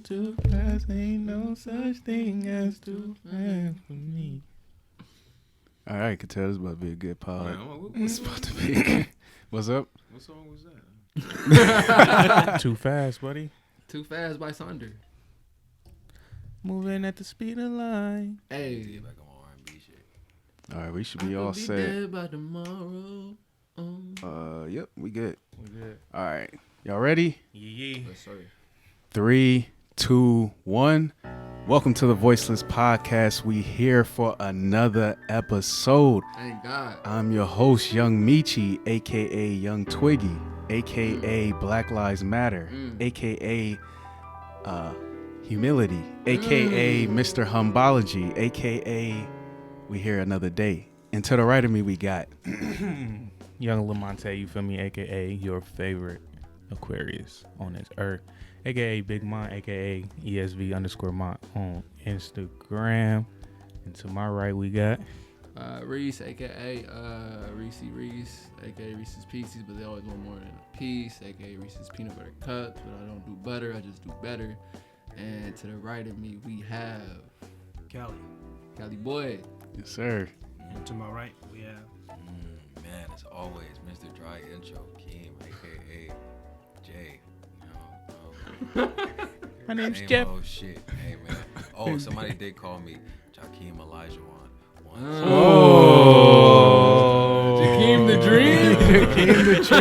Too fast, ain't no such thing as too fast for me. All right, could tell this is about to be a good pod. It's about to be. What's up? What song was that? Too fast, buddy. Too Fast by Sunder. Moving at the speed of light. Hey, Like on R&B shit. All right, we should be all set. Dead by tomorrow. Yep, we good. We good. All right, y'all ready? Yeah. Yes, sir. 3, 2, 1. Welcome to the Voiceless podcast. We here for another episode. Thank God. I'm your host, Young Meech, aka Young Twiggy, aka Black Lives Matter, aka Humility, aka Mr. Humbology, aka We Here Another Day. And to the right of me, we got Young Lamonte, you feel me? AKA your favorite Aquarius on this earth. AKA Big Mont, AKA ESV_Mont on Instagram. And to my right, we got Reese, aka Reese, aka Reese's Pieces, but they always want more than a piece, aka Reese's Peanut Butter Cups, but I don't do butter, I just do better. And to the right of me, we have Cali Boy. yes, sir. And to my right, we have Man, as always, Mr. Dry Intro, Keem, a.k.a. Jay. my name's Same Jeff. old shit. Hey, man. Oh, somebody did call me Jakeem Elijah once. Oh. Jakeem the Dream. Jakeem the Dream.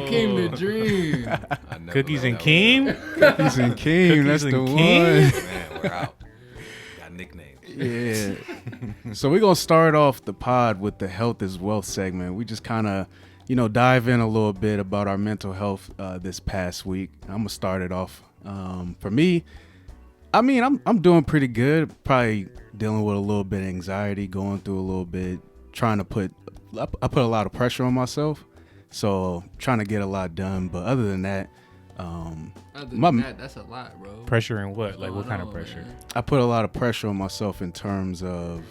Jakeem the Dream. I never Cookies let and that Keem? Cookies and King, that's Cookies the and one. King? one. Man, we're out. Got nicknames. Yeah. So we're going to start off the pod with the health is wealth segment. We just kind of, dive in a little bit about our mental health this past week. I'm going to start it off. For me, I'm doing pretty good. Probably dealing with a little bit of anxiety, going through a little bit, trying to I put a lot of pressure on myself. So trying to get a lot done. But other than that, Other than that, that's a lot, bro. Pressure and what? Like, what kind of on, pressure? man? I put a lot of pressure on myself in terms of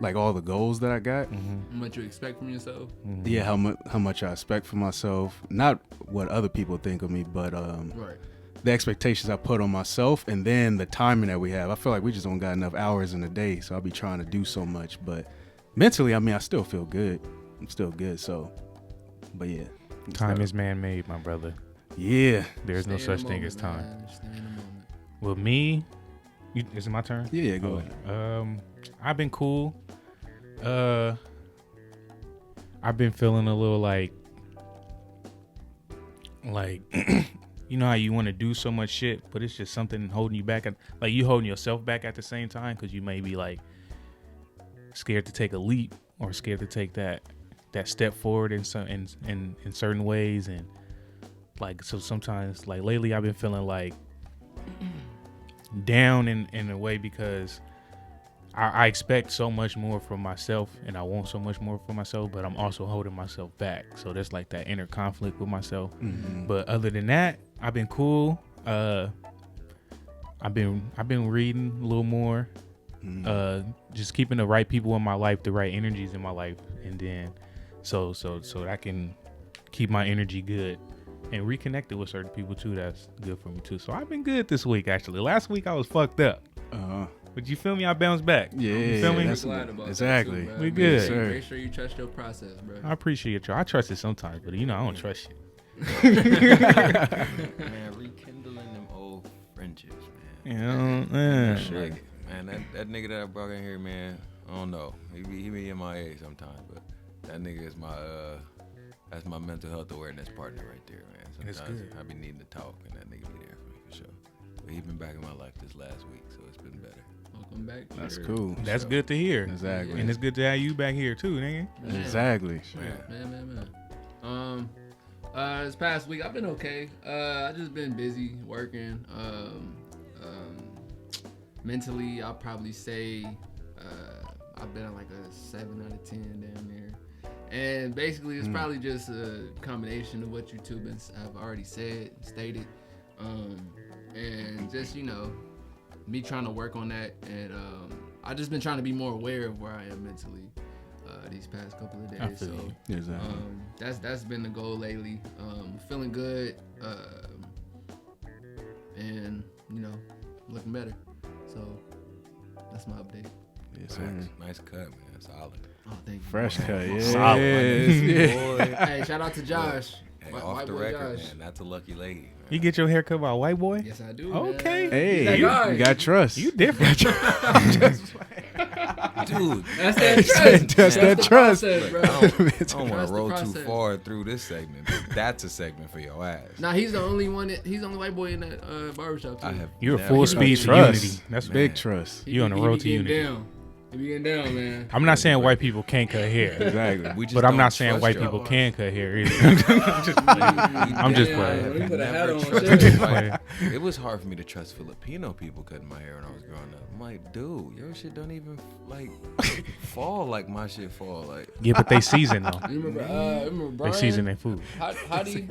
like all the goals that I got. How much you expect from yourself? Yeah, how much I expect for myself. Not what other people think of me, but Right. the expectations I put on myself, and then the timing that we have. I feel like we just don't got enough hours in a day, so I'll be trying to do so much. But mentally, I still feel good. I'm still good. So, but yeah, Time is man-made, my brother. yeah, There's no Stay in such the thing moment, as time. man. Stay in the moment. With me, is it my turn? yeah. Go ahead. I've been cool. I've been feeling a little like you know how you want to do so much shit, but it's just something holding you back. Like you holding yourself back at the same time because you may be like scared to take a leap or scared to take that step forward in certain ways. And like, so sometimes, like lately I've been feeling like down in a way because I expect so much more from myself and I want so much more for myself, but I'm also holding myself back. So there's like that inner conflict with myself. Mm-hmm. But other than that, I've been cool. I've been reading a little more. Just keeping the right people in my life, the right energies in my life, and then so that I can keep my energy good and reconnected with certain people too. That's good for me too. So I've been good this week actually. Last week I was fucked up. But you feel me? I bounced back. Yeah, You feel me? that's Glad about exactly. that too, bro. We Make good. sure- Sir. Make sure you trust your process, bro. I appreciate you. I trust it sometimes, but I don't trust you. Man, rekindling them old friendships, man. Like, man, that nigga that I brought in here, man, I don't know. He be in my age sometimes, but that nigga is that's my mental health awareness partner right there, man. That's Sometimes good. I be needing to talk, and that nigga be there for me for sure. But he been back in my life this last week, so it's been better. Welcome back. That's Sure. cool. That's good to hear. Exactly. And it's good to have you back here too, nigga. Man. Exactly. Man. This past week I've been okay. I just been busy working. Mentally, I'll probably say I've been like a 7 out of 10 damn near. And basically, it's probably just a combination of what you two have already stated, and just me trying to work on that. And I just been trying to be more aware of where I am mentally these past couple of days. I feel So you. that's been the goal lately. Feeling good, and fucking better. So that's my update. Yes, nice cut, man. Solid. Oh, thank you. Fresh cut, yeah. Solid. Hey, shout out to Josh. Hey, White off the boy record, Josh. man. That's a lucky lady. Man. You get your hair cut by a white boy? Yes, I do. Okay. Man. Hey, He's that guy. you got trust. You different. Dude, That's that trust. That's that the trust. process, bro. I don't want Trust to the roll too process. far through this segment, but that's a segment for your ass. Nah, he's the only one. He's the only white boy in that barbershop too. I have You're never- full speed to Trust. unity. That's Big big. trust. You on the road to He be unity. getting down. He be getting down, man. I'm not saying white people can't cut hair, Exactly. We just but I'm don't not saying trust white y'all. people can cut hair either. I'm just Damn, playing. let me put a hat on. Trusted Shit. white- It was hard for me to trust Filipino people cutting my hair when I was growing up. I'm like, dude, your shit don't even like fall like my shit fall. Like, Yeah, but they season though. You remember They Brian? season their food. How do you?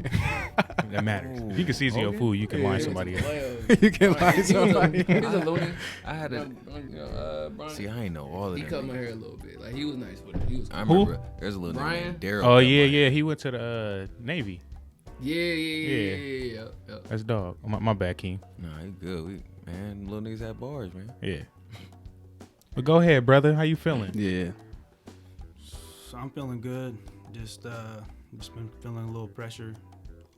That matters. If you can season your Okay. food, you can line somebody up. You can lie somebody. He's a loony. I had to Brian. see. I ain't know all of He them. cut my hair a little bit. Like he was nice with it. He was. I Who? remember there's a little nigga Brian? named Daryl. Oh cut yeah, my hair. yeah. He went to the Navy. Yeah. That's dog. My bad, King. Nah, he good. Man, little niggas at bars, man. Yeah. But go ahead, brother. How you feeling? Yeah. So I'm feeling good. Just been feeling a little pressure,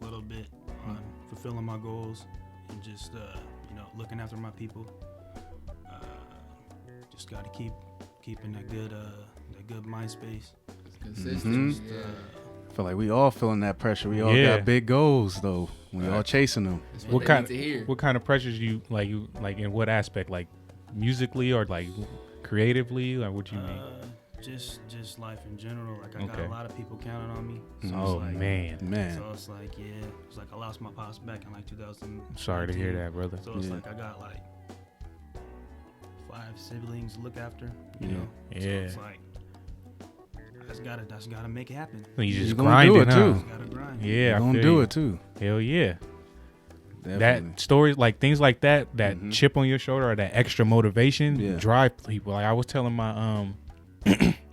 a little bit on fulfilling my goals, and just looking after my people. Just got to keep in that good mind space. Consistent. Mhm. Yeah. I feel like we all feeling that pressure. We all Yeah. got big goals though. We all chasing them. That's What what, they kind- need to hear. What kind of pressures you like in what aspect? Like musically or like creatively? Like what you mean? Just life in general. Like I got Okay. a lot of people counting on me. So Oh it's like, man. Man. So it's like it's like I lost my pops back in like 2000. Sorry to hear that, brother. So it's Yeah. like I got like 5 siblings to look after. You Yeah. know. So Yeah. it's like I just gotta make it happen. You just You gonna do grinding, it, huh? too. Just gotta grind. Yeah, We're I gonna feel do you. it too. Hell yeah. Definitely. That stories like things like that Mhm. chip on your shoulder or that extra motivation Yeah. drive people. Like I was telling my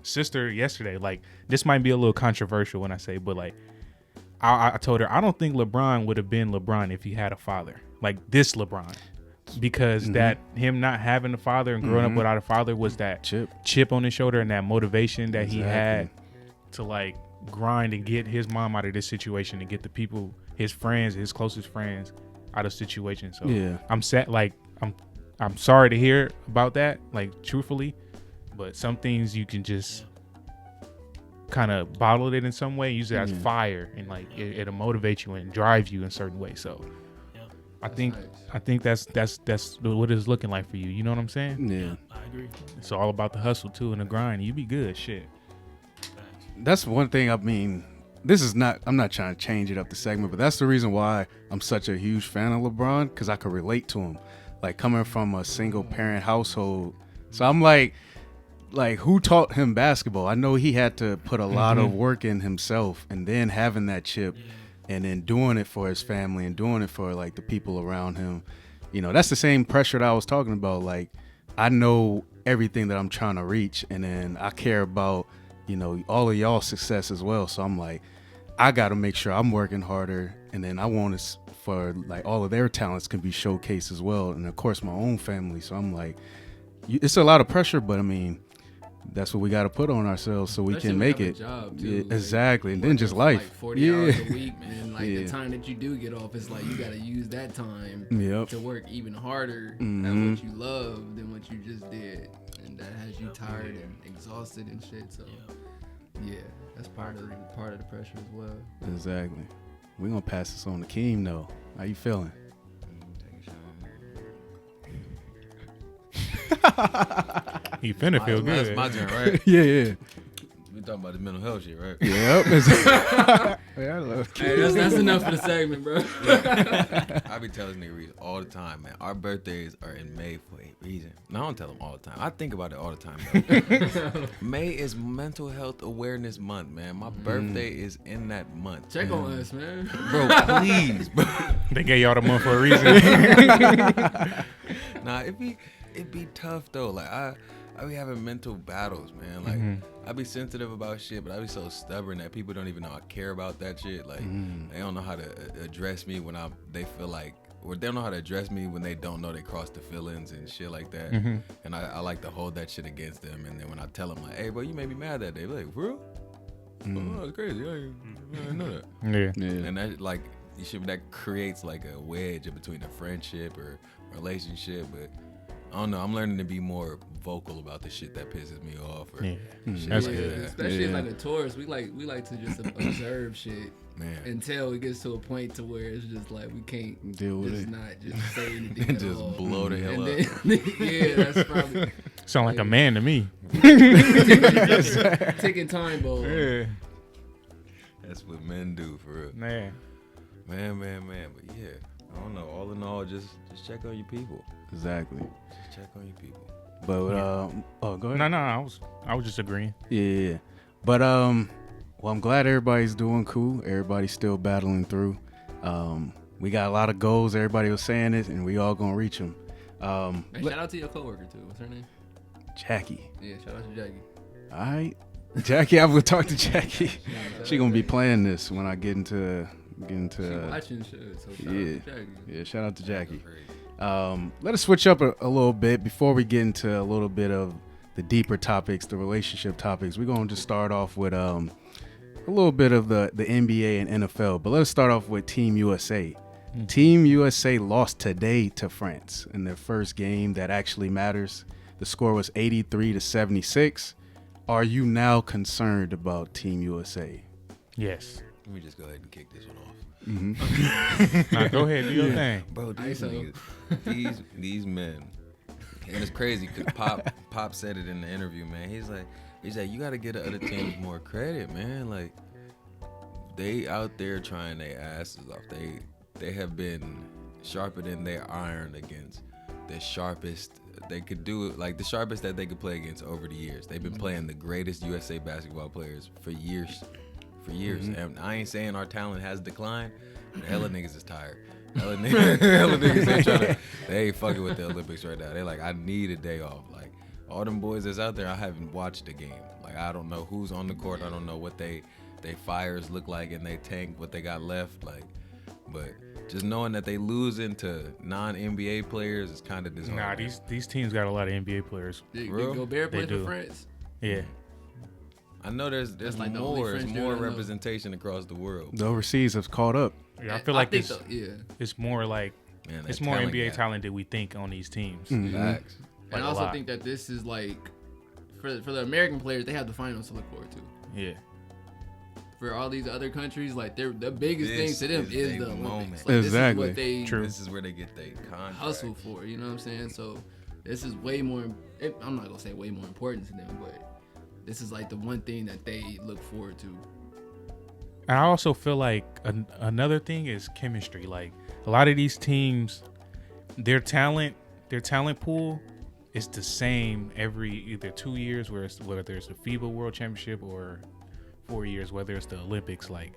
sister yesterday, like this might be a little controversial when I say, but like I told her I don't think LeBron would have been LeBron if he had a father like this LeBron, because that him not having a father and growing up without a father was that chip on his shoulder and that motivation that he had to like grind and get his mom out of this situation and get the people, his friends, his closest friends out of situations. So Yeah. I'm sad. Like I'm sorry to hear about that. Like truthfully, but some things you can just kind of bottle it in some way, use it as fire, and like it'll motivate you and drive you in certain ways. So I think that's what it's looking like for you. You know what I'm saying? Yeah. I agree. It's all about the hustle too and the grind. You be good, shit. That's one thing. I mean, I'm not trying to change it up the segment, but that's the reason why I'm such a huge fan of LeBron, because I could relate to him. Like coming from a single parent household. So I'm like who taught him basketball? I know he had to put a lot of work in himself, and then having that chip and then doing it for his family and doing it for like the people around him. You know, that's the same pressure that I was talking about. Like I know everything that I'm trying to reach, and then I care about, you know, all of y'all's success as well. So I'm like, I got to make sure I'm working harder, and then I want it for like all of their talents can be showcased as well, and of course my own family. So I'm like, it's a lot of pressure, but I mean, that's what we got to put on ourselves so we Especially can when make you it. have a job, too, Yeah, like, exactly, and then working just for, life. like 40 hours a Yeah. week, man. Like the time that you do get off, it's like you got to use that time Yep. to work even harder at Mhm. what you love than what you just did, and that has you tired and exhausted and shit. So yeah, that's part of the pressure as well. Exactly. We're gonna pass this on to Keem though. How you feeling? You finna feel That's good. my turn, right? Yeah. We talking about the mental health shit, right? Yep. Yeah, I love Hey, that's enough for the segment, bro. I be telling niggas Reese all the time, man. Our birthdays are in May for a reason. No, I don't tell them all the time. I think about it all the time, though. May is Mental Health Awareness Month, man. My birthday is in that month. Check on us, man. Bro, please, bro. They gave y'all the month for a reason. Nah, it be tough though. Like I be having mental battles, man. Like I be sensitive about shit, but I be so stubborn that people don't even know I care about that shit. Like they don't know how to address me when they feel like or they don't know how to address me when they don't know they crossed the feelings and shit like that. And I like to hold that shit against them. And then when I tell them like, hey, bro, you made me mad that day, they're like, for real? Oh, that's crazy. I didn't know that. Yeah. And that like that creates like a wedge between a friendship or relationship. But I don't know. I'm learning to be more vocal about the shit that pisses me off. Or shit That's like good. that. Especially like a tourist, we like to just observe shit. Man. Until it gets to a point to where it's just like we can't deal with just it. not just say anything at Just all. blow the hell And up. then, yeah, that's probably Sound like a man to me. taking time bomb. Yeah. That's what men do for real. Man. Man. But yeah, I don't know. All in all, just check on your people. Exactly. Just check on your people. But go ahead. No, I was just agreeing. Yeah. But well, I'm glad everybody's doing cool. Everybody's still battling through. We got a lot of goals. Everybody was saying it, and we all gonna reach them. Hey, shout out to your coworker too. What's her name? Jackie. Yeah, shout out to Jackie. All right, Jackie. I'm gonna talk to Jackie. She gonna be playing this when I get into. She watching shit. So shout out to Jackie. Yeah. Shout out to Jackie. Let us switch up a little bit before we get into a little bit of the deeper topics, the relationship topics. We're gonna just start off with a little bit of the NBA and NFL, but let's start off with Team USA. Team USA lost today to France in their first game that actually matters. The score was 83-76. Are you now concerned about Team USA? Yes. Let me just go ahead and kick this one off. Nah, go ahead, do your thing. Bro, these niggas, these men, and it's crazy because Pop said it in the interview, man. He's like, you got to get the other teams more credit, man. Like, they out there trying their asses off. They have been sharper than their iron against the sharpest they could do it, like the sharpest that they could play against over the years. They've been playing the greatest USA basketball players for years. And I ain't saying our talent has declined. But hella niggas is tired. Hella niggas ain't they ain't fucking with the Olympics right now. They like, I need a day off. Like, all them boys that's out there, I haven't watched the game. Like, I don't know who's on the court. I don't know what they fires look like and they tank, what they got left. Like, but just knowing that they losing to non-NBA players is kind of disheartening. Nah, these teams got a lot of NBA players. Did Real? Gobert play They for do. France? Yeah. I know there's like the only more French dude I know. representation across the world. The overseas have caught up. Yeah, I feel like think it's it's more like Man, that it's more talent NBA gap. talent than we think on these teams. Facts. Like and I a also lot. think that this is like for the American players, they have the finals to look forward to. Yeah. For all these other countries, like the biggest thing This to them is is their the Olympics. moment. Like, Exactly. This is what they True. This is where they get their contract. hustle for. You know what I'm saying? So this is way more. I'm not gonna say way more important to them, but this is like the one thing that they look forward to. And I also feel like another thing is chemistry. Like a lot of these teams, their talent pool is the same every either 2 years, whether it's the FIBA World Championship, or 4 years, whether it's the Olympics. Like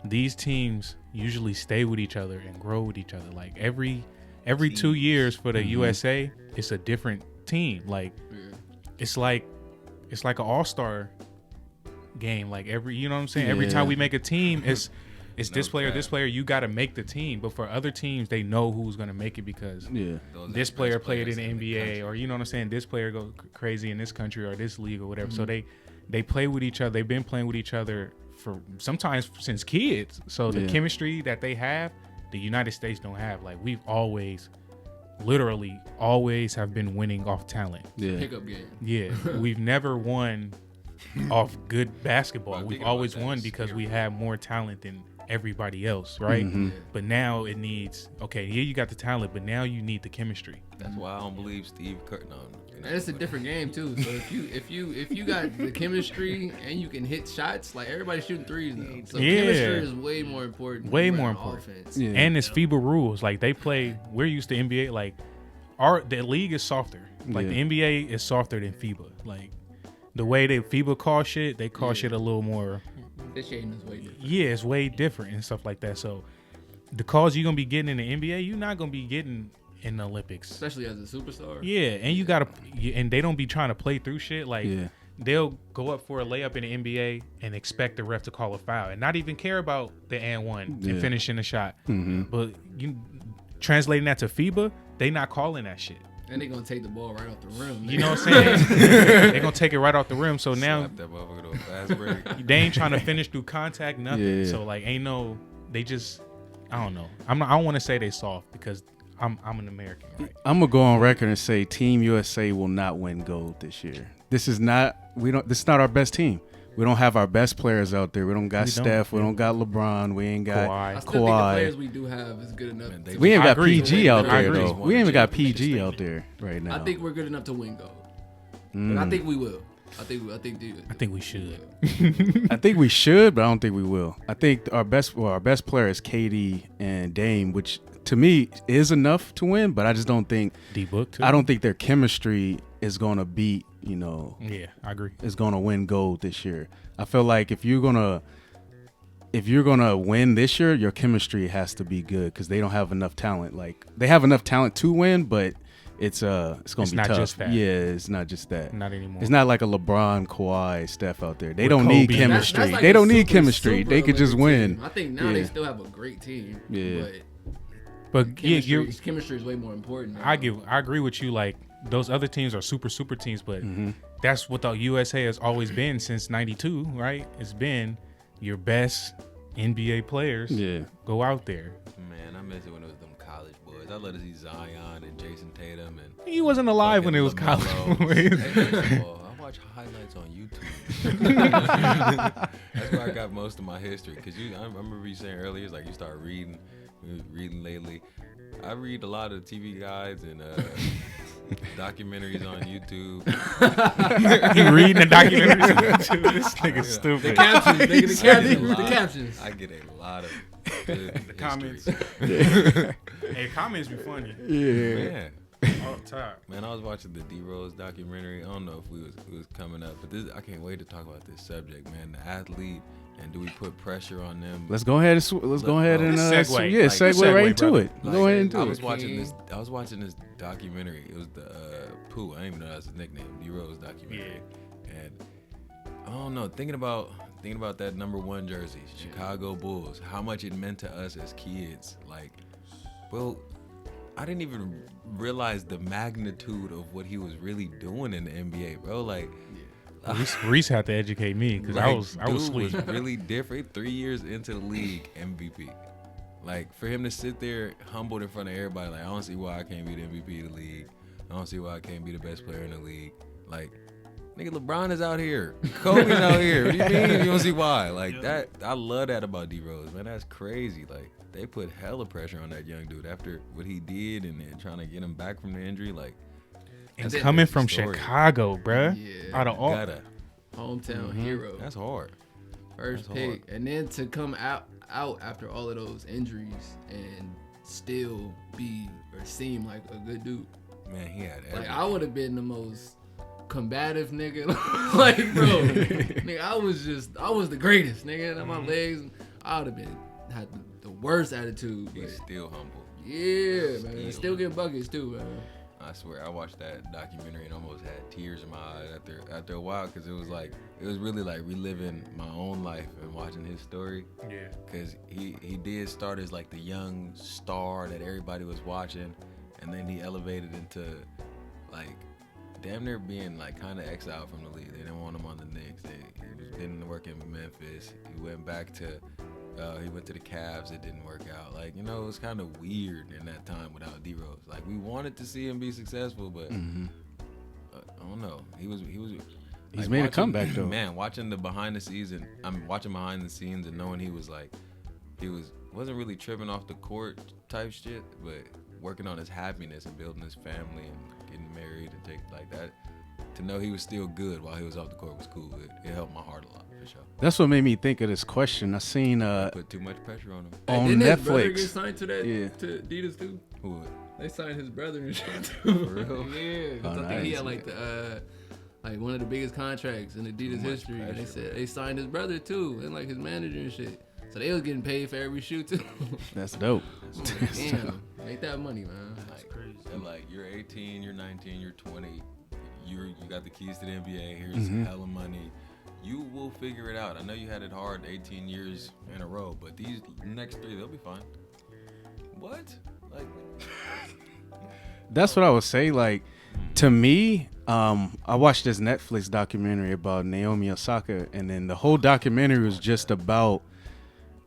these teams usually stay with each other and grow with each other. Like every 2 years for the USA, it's a different team. Like it's like an all-star game. Like you know what I'm saying? Every time we make a team, it's this player, you got to make the team. But for other teams, they know who's going to make it because Those this are the player best played in players the the NBA, country. or you know what I'm saying? This player goes crazy in this country or this league or whatever. So they play with each other. They've been playing with each other for sometimes since kids. So the chemistry that they have, the United States don't have. Like we've literally always have been winning off talent. Pickup game. Yeah, we've never won off good basketball. Well, We've thinking about always that, won it's because scary. we have more talent than everybody else, right? But now it needs, okay, yeah, you got the talent, but now you need the chemistry. That's why I don't believe Steve Kerr. No, And it's a different game too. So if you got the chemistry and you can hit shots, like everybody's shooting threes now. So Yeah. chemistry is way more important. Way than more running important. Offense. Yeah. And it's FIBA rules. Like they play, we're used to NBA. Like the league is softer. Like the NBA is softer than FIBA. Like the way they FIBA call shit, they call shit a little more. Officiating is way different. Yeah, it's way different and stuff like that. So the calls you're gonna be getting in the NBA, you're not gonna be getting in the Olympics. Especially as a superstar. Yeah, and you gotta, and they don't be trying to play through shit. Like they'll go up for a layup in the NBA and expect the ref to call a foul and not even care about the and one and finishing the shot. But translating that to FIBA, they not calling that shit. And they gonna take the ball right off the rim. You know what I'm saying? They gonna take it right off the rim. So now that motherfucker to a fast break. they ain't trying to finish through contact, nothing. So like, ain't no. They just, I don't know. I don't want to say they soft because I'm an American. Right? I'm gonna go on record and say Team USA will not win gold this year. This is not our best team. We don't have our best players out there. We don't got Steph. We don't got LeBron. We ain't got Kawhi. I still think the players we do have is good enough. We ain't got PG out there though. We ain't even got PG out there right now. I think we're good enough to win gold. But I think we will. I think we should. I think we should, but I don't think we will. I think our best player is KD and Dame, which to me is enough to win, but I just don't think D-Book too. I don't think their chemistry is going to beat, Yeah, I agree. Is going to win gold this year. I feel like if you're going to win this year, your chemistry has to be good cuz they don't have enough talent. Like they have enough talent to win, but it's going to be not tough. Just that. Yeah, it's not just that. Not anymore. It's not like a LeBron, Kawhi, Steph out there. They With don't Kobe. need chemistry. That's like they don't a need super, chemistry. super They could just win. Team. I think now they still have a great team. Yeah. But chemistry is way more important. I agree with you. Like those other teams are super teams, but that's what the USA has always been since '92, right? It's been your best NBA players. Yeah. Go out there. Man, I miss it when it was them college boys. I love to see Zion and Jason Tatum and. He wasn't alive when it was college. Hey, first of all, I watch highlights on YouTube. That's where I got most of my history. Cause I remember you saying earlier, it's like you start reading lately. I read a lot of TV guides and documentaries on YouTube. He reading the documentaries on YouTube. This nigga stupid. The captions. I get a lot of good comments. Hey, comments be funny. Yeah. Man. Off top. Man, I was watching the D-Rose documentary. I don't know if it was coming up, but I can't wait to talk about this subject, man. The athlete, and do we put pressure on them? Let's go ahead and segue. Segue right into it. Like, go ahead and do I it. I was watching this documentary. It was the Pooh. I didn't even know that's his nickname. D-Rose documentary. Yeah. And I don't know. Thinking about that number 1 jersey, Chicago Bulls. How much it meant to us as kids. Like, well, I didn't even realize the magnitude of what he was really doing in the NBA, bro. Like, Reese had to educate me because I was was really different. 3 years into the league, MVP. Like, for him to sit there humbled in front of everybody, like, I don't see why I can't be the MVP of the league. I don't see why I can't be the best player in the league. Like, nigga, LeBron is out here. Kobe's out here. What do you mean you don't see why? Like, that, I love that about D-Rose, man. That's crazy. Like, they put hella pressure on that young dude after what he did and then trying to get him back from the injury. Like, and coming from Chicago, bruh. Yeah. Out of all hometown hero. That's hard. First pick. And then to come out after all of those injuries and still be or seem like a good dude. Man, he had everything. Like, I would have been the most combative nigga. Like, bro, nigga, I was the greatest, nigga. And my legs, I would have had the worst attitude. He's still humble. Yeah, man. Still getting buckets too, man. I swear, I watched that documentary and almost had tears in my eyes after a while because it was really like reliving my own life and watching his story. Yeah. Because he did start as like the young star that everybody was watching, and then he elevated into like damn near being like kind of exiled from the league. They didn't want him on the Knicks. He didn't work in Memphis. He went back to. He went to the Cavs. It didn't work out. Like, it was kind of weird in that time without D-Rose. Like, we wanted to see him be successful, but I don't know. He's like, made a comeback though. Man, watching behind the scenes and knowing he wasn't really tripping off the court type shit, but working on his happiness and building his family and getting married and take like that. To know he was still good while he was off the court was cool. It helped my heart a lot, for sure. That's what made me think of this question. I seen put too much pressure on him. On didn't Netflix. His brother get signed to that to Adidas too? Who? They signed his brother and shit too. For real? Yeah, because I think he had like like one of the biggest contracts in Adidas history. And they said they signed his brother too, and like his manager and shit. So they was getting paid for every shoot too. That's dope. Damn, make that money, man. That's crazy. And like, you're 18, you're 19, you're 20. You got the keys to the NBA. Here's hella money. You will figure it out. I know you had it hard 18 years in a row, but these next 3, they'll be fine. What? Like, That's what I would say. Like, to me, I watched this Netflix documentary about Naomi Osaka, and then the whole documentary was just about.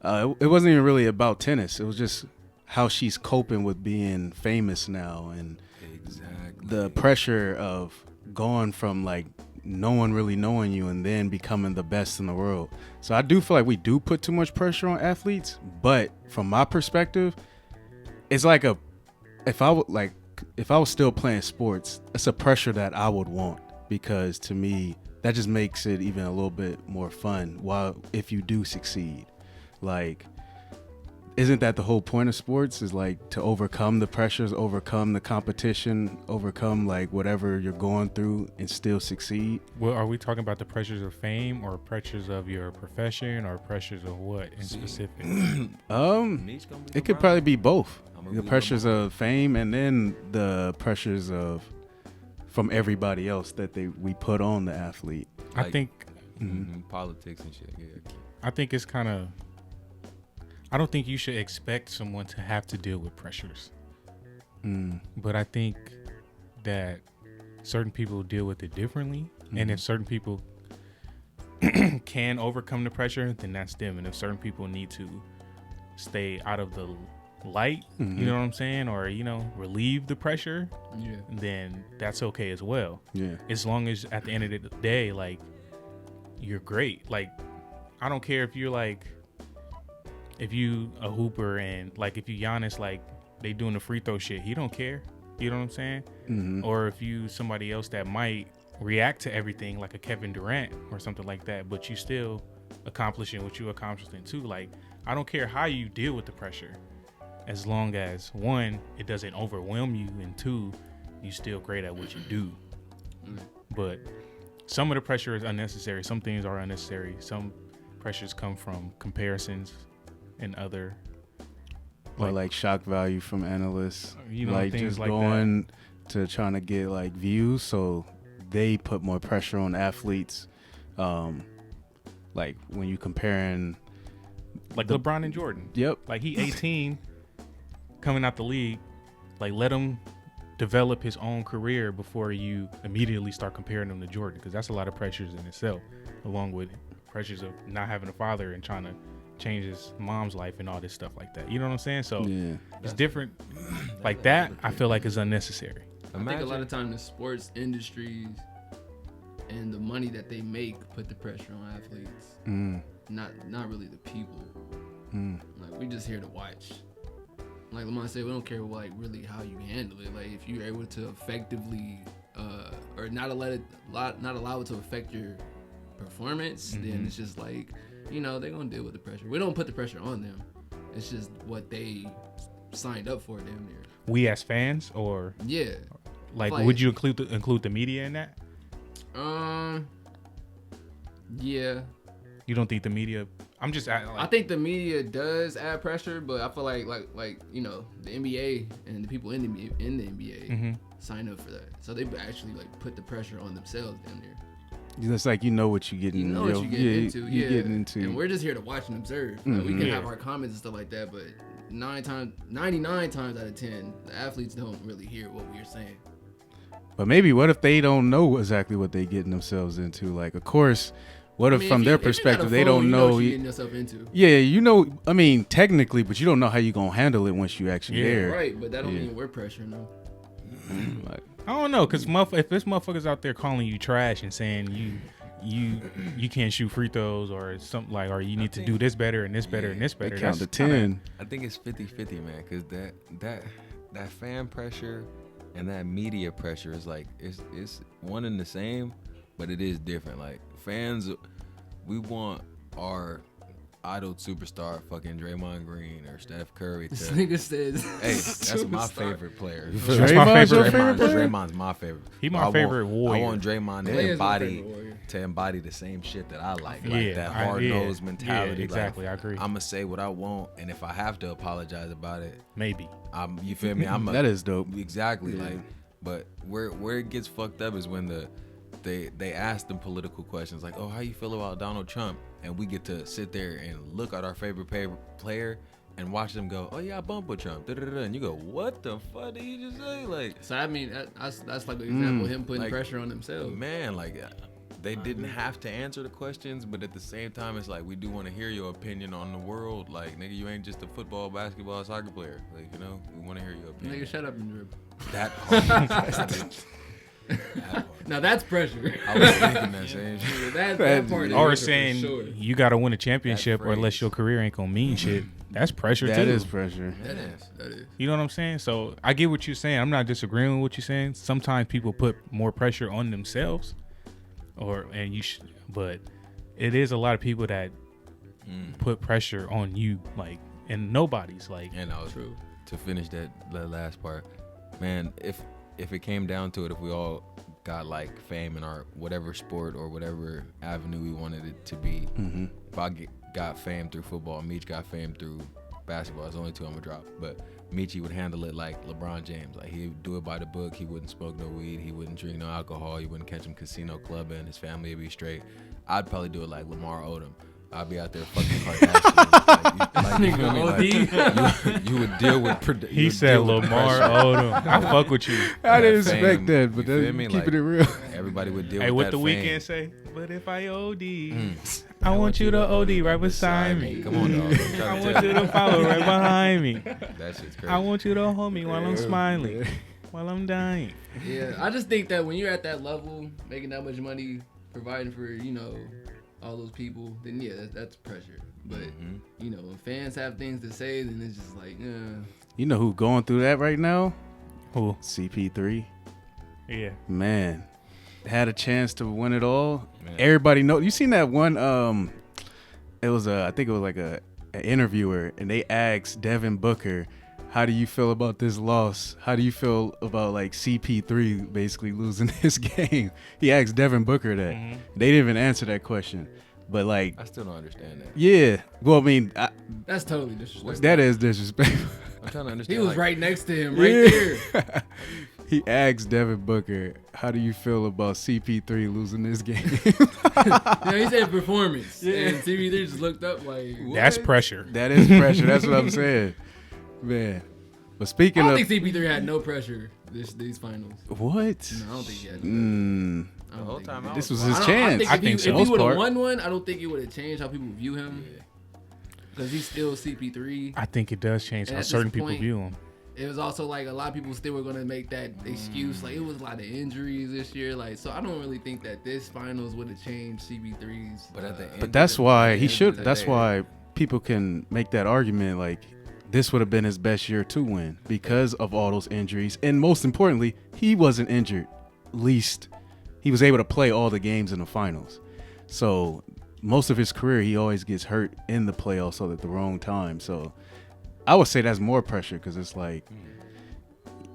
It wasn't even really about tennis. It was just how she's coping with being famous now, and the pressure of going from like no one really knowing you and then becoming the best in the world. So I do feel like we do put too much pressure on athletes, but from my perspective, it's like if I was still playing sports, it's a pressure that I would want, because to me that just makes it even a little bit more fun if you do succeed. Like, isn't that the whole point of sports, is like to overcome the pressures, overcome the competition, overcome like whatever you're going through and still succeed? Well, are we talking about the pressures of fame or pressures of your profession or pressures of what in specific? It could probably be both. The pressures of fame and then the pressures from everybody else that we put on the athlete. I think politics and shit. Yeah. I think it's kind of. I don't think you should expect someone to have to deal with pressures. But I think that certain people deal with it differently. And if certain people can overcome the pressure, then that's them. And if certain people need to stay out of the light, you know what I'm saying? Or, relieve the pressure, then that's okay as well. Yeah. As long as at the end of the day, like, you're great. Like, I don't care if you're like, if you a hooper and like if you Giannis, like they doing the free throw shit, he don't care. You know what I'm saying? Or if you somebody else that might react to everything like a Kevin Durant or something like that, but you still accomplishing what you accomplishing too. Like, I don't care how you deal with the pressure, as long as one, it doesn't overwhelm you, and two, you still great at what you do. But some of the pressure is unnecessary. Some things are unnecessary. Some pressures come from comparisons and other, or like shock value from analysts, like things just like going to trying to get like views, so they put more pressure on athletes. Like when you comparing, like LeBron and Jordan. Yep. Like he 18, coming out the league. Like, let him develop his own career before you immediately start comparing him to Jordan, because that's a lot of pressures in itself, along with pressures of not having a father and trying to change his mom's life and all this stuff like that. You know what I'm saying? So it's different. Like that, I feel like is unnecessary. I think a lot of times the sports industries and the money that they make put the pressure on athletes. Not really the people. Like, we just here to watch. Like Lamont said, we don't care like really how you handle it. Like, if you're able to effectively or not allow it to affect your performance, then it's just like, they're gonna deal with the pressure. We don't put the pressure on them. It's just what they signed up for, damn near. We as fans, or like would you include the media in that? Yeah. You don't think the media? I'm just. I think the media does add pressure, but I feel like the NBA and the people in the NBA sign up for that, so they actually like put the pressure on themselves down there. It's like what you're getting. What you're getting into. You're getting into. And we're just here to watch and observe. Like, we can have our comments and stuff like that, but 99 times out of 10, the athletes don't really hear what we're saying. But maybe what if they don't know exactly what they're getting themselves into? Like, of course, what if from their perspective they don't know? What you're getting yourself into. Yeah, technically, but you don't know how you're gonna handle it once you actually there. Right, but that don't mean we're pressuring them. I don't know, because if this motherfucker's out there calling you trash and saying you can't shoot free throws or something like, or you need to do this better and this better and this better. Count to 10. I think it's 50-50, man, because that fan pressure and that media pressure is like it's one and the same, but it is different. Like, fans, we want our idol superstar fucking Draymond Green or Steph Curry to. This nigga says, hey, that's my favorite player. Draymond's my favorite. He my favorite warrior. I want Draymond to embody the same shit that I like that hard-nosed mentality. Yeah, exactly, like, I agree. I'm gonna say what I want, and if I have to apologize about it, maybe. You feel me? That is dope. Exactly, like, but where it gets fucked up is when they ask them political questions like, oh, how you feel about Donald Trump? And we get to sit there and look at our favorite player and watch them go, oh yeah, I bump with Trump, and you go, what the fuck did you just say? Like, so I mean, that's like an example of him putting like, pressure on themselves. Man, like they didn't have to answer the questions, but at the same time, it's like we do want to hear your opinion on the world. Like, nigga, you ain't just a football, basketball, soccer player. Like, you know, we want to hear your opinion. Nigga, shut up and dribble. That part. Now that's pressure. I was thinking that same shit. that part is Or pressure saying for sure. you got to win a championship, That or else phrase. your career ain't gonna mean shit. That's pressure too. That is pressure. That is. You know what I'm saying? So I get what you're saying. I'm not disagreeing with what you're saying. Sometimes people put more pressure on themselves, but it is a lot of people that put pressure on you, like, and nobody's like. And I was to finish that last part, man. If it came down to it, if we all got like fame in our whatever sport or whatever avenue we wanted it to be, if I got fame through football, Meech got fame through basketball. It's only two I'm gonna drop, but Meech, he would handle it like LeBron James. Like, he would do it by the book. He wouldn't smoke no weed. He wouldn't drink no alcohol. You wouldn't catch him casino clubbing. His family would be straight. I'd probably do it like Lamar Odom. I'd be out there fucking Kardashians. you feel me? Like, you would deal with. He said Lamar Odom. I fuck with you. I didn't fame, expect that, but you feel me? keeping Like, it real. Everybody would deal Hey, with what that the fame. Weeknd say? But if I OD, I want you to OD right beside me. Come on, dog. I want you to follow right behind me. That shit's crazy. I want you to hold me while I'm smiling, while I'm dying. Yeah, I just think that when you're at that level, making that much money, providing for, you know, all those people, then yeah, that's pressure. But you know, when fans have things to say, then it's just like, You know who going through that right now? Who? CP3. Yeah. Man, had a chance to win it all. Man. Everybody know. You seen that one? It was I think it was like an interviewer, and they asked Devin Booker, "How do you feel about this loss? How do you feel about like CP3 basically losing this game?" He asked Devin Booker that. They didn't even answer that question. But like, I still don't understand that. yeah. Well, I mean, that's totally disrespectful. that is disrespectful. I'm trying to understand. He was like, right next to him, right there. He asked Devin Booker, "How do you feel about CP3 losing this game?" He said performance. And CP3 just looked up like, what? That's pressure. That is pressure. That's what I'm saying, man. But speaking I of, don't think CP3 had no pressure these finals. what? No, I don't think he had no pressure. The whole time This I was was his chance. I think if so. he would have Part. won one, I don't think it would have changed how people view him. Because he's still CP3. I think it does change And how at certain this people point- view him. It was also like a lot of people still were going to make that excuse. Like, it was a lot of injuries this year. Like, so I don't really think that this finals would have changed CP3's. But at the end, But that's why he end should. of the That's day. why people can make that argument. Like, this would have been his best year to win because of all those injuries, and most importantly, he wasn't injured. Least he was able to play all the games in the finals. So most of his career, he always gets hurt in the playoffs at the wrong time. So I would say that's more pressure because it's like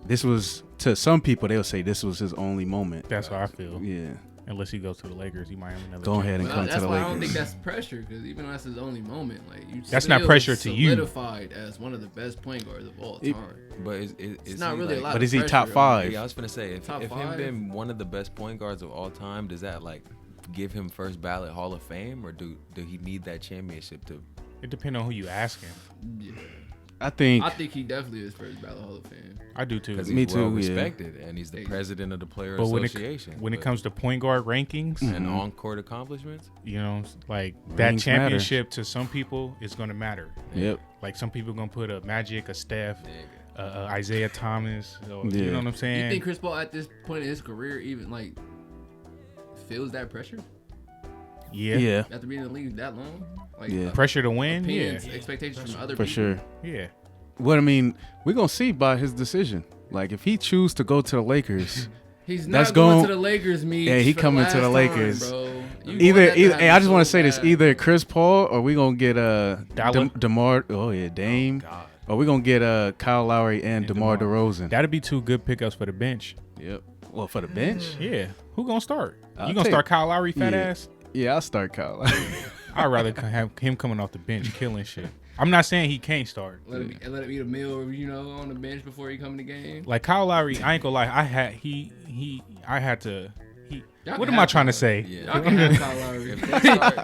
this was, to some people, they'll say this was his only moment. That's how I feel. Yeah. Unless he goes to the Lakers, he might have another. Go chance. ahead and Well, come to that's the why Lakers. I don't think that's pressure, because even though that's his only moment, like, you That's not still pressure to you. solidified as one of the best point guards of all time. but is not he really like, a lot. But is he pressure top on- five? Yeah, I was gonna say if Top him five? being one of the best point guards of all time, does that like give him first ballot Hall of Fame, or do he need that championship to? It depends on who you ask him. Yeah. I think I think he definitely is first ballot Hall of Fame. I do too. Because Me he's too, well yeah. respected, and he's the president of the Player But Association. when it But- comes to point guard rankings, and on-court accomplishments, you know, like that Rings championship to some people is going to matter. Yep. Like some people going to put a Magic, a Steph, nigga. Isaiah Thomas. Or, Yeah. You know what I'm You saying? think Chris Paul at this point in his career even like feels that pressure Yeah. Yeah, after being in the league that long? Like, Yeah. Pressure to win. opinions, expectations from other for people. sure. Yeah. What I mean, we're gonna see by his decision. Like, if he choose to go to the Lakers, He's That's not going going- to the Lakers, Meech. Yeah, he for coming to last the Lakers. time, bro. You either, want that to hey, happen I just want to so say this: bad. either Chris Paul, or we gonna get Dollar. Demar. Oh yeah, Dame. God. Or we gonna get Kyle Lowry and DeMar DeRozan. That'd be two good pickups for the bench. Yep. Well, for the bench, Yeah. Who gonna start? I'll You gonna take- start Kyle Lowry, fat Yeah. ass? yeah, I'll start Kyle Lowry. I'd rather have him coming off the bench killing shit. I'm not saying he can't start. Let him eat a meal, you know, on the bench before he come in the game. Like Kyle Lowry, I ain't gonna lie. What am I trying to say? Yeah. Y'all can have Kyle Lowry.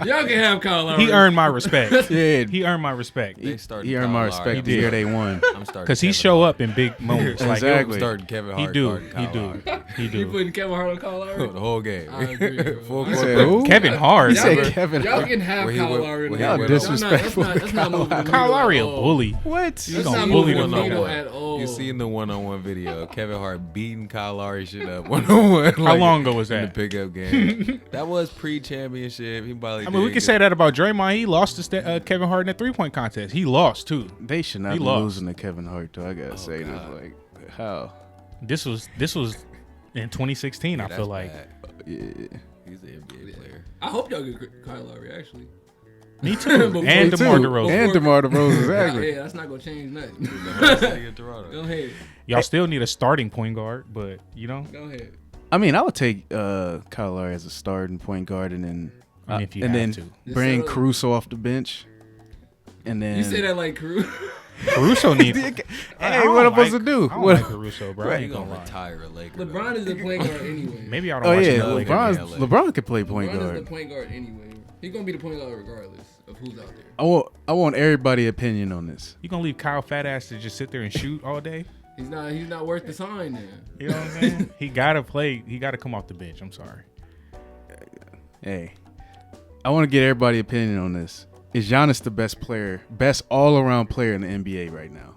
Y'all can have Kyle Lowry. He earned my respect. Yeah, He earned my respect he earned my respect the year they won. because he show up in big moments. Like, Exactly. I'm starting Kevin Hart. He do. guarding He Kyle do. Lowry. He You do. putting Kevin Hart on Kyle Lowry? The whole game. I agree, bro. Full I court said, press. who? Kevin Hart. He said Y'all- Kevin Y'all Hart. can have Where he Kyle went- Lowry. where he Y'all went disrespectful. That's not moving the Kyle needle Lowry at a all. bully. What? That's gonna not bully moving the the needle nigga. at all. You see in the one-on-one video, Kevin Hart beating Kyle Lowry shit up one-on-one. How long ago was in that? the pickup game? That was pre-championship. He probably. I mean, we can say that about Draymond. He lost to Kevin Hart in the 3-point contest. He lost too. They should not He be lost. losing to Kevin Hart, though. I gotta say this. God. Like, how? This was in 2016. I feel like Yeah. He's an NBA player. I hope y'all get Kyle Lowry, actually. me too. Before- And Me DeMar too. DeRozan. And DeMar DeRozan, exactly. Yeah, that's not going to change nothing. The city of Toronto. Go ahead. Y'all still need a starting point guard, but you know, Go ahead. I mean, I would take Kyle Lowry as a starting point guard, and then I mean, if you and have then to. bring So- Caruso off the bench, and then You say that like Caruso. Caruso needs. Hey, what am I supposed to do? I don't What? like Caruso, bro. I Right, ain't he gonna gonna lie. retire a Laker. LeBron is the point guard anyway. Maybe I don't Oh watch yeah, enough Lakers. Lakers. LeBron could play point LeBron is the guard. point guard anyway. He's going to be the point guard regardless of who's out there. I want everybody's opinion on this. You gonna leave Kyle fat ass to just sit there and shoot all day? He's not worth the sign then. You know what I'm saying? He gotta play. He gotta come off the bench. I'm sorry. Hey, I want to get everybody's opinion on this. Is Giannis the best all-around player in the NBA right now?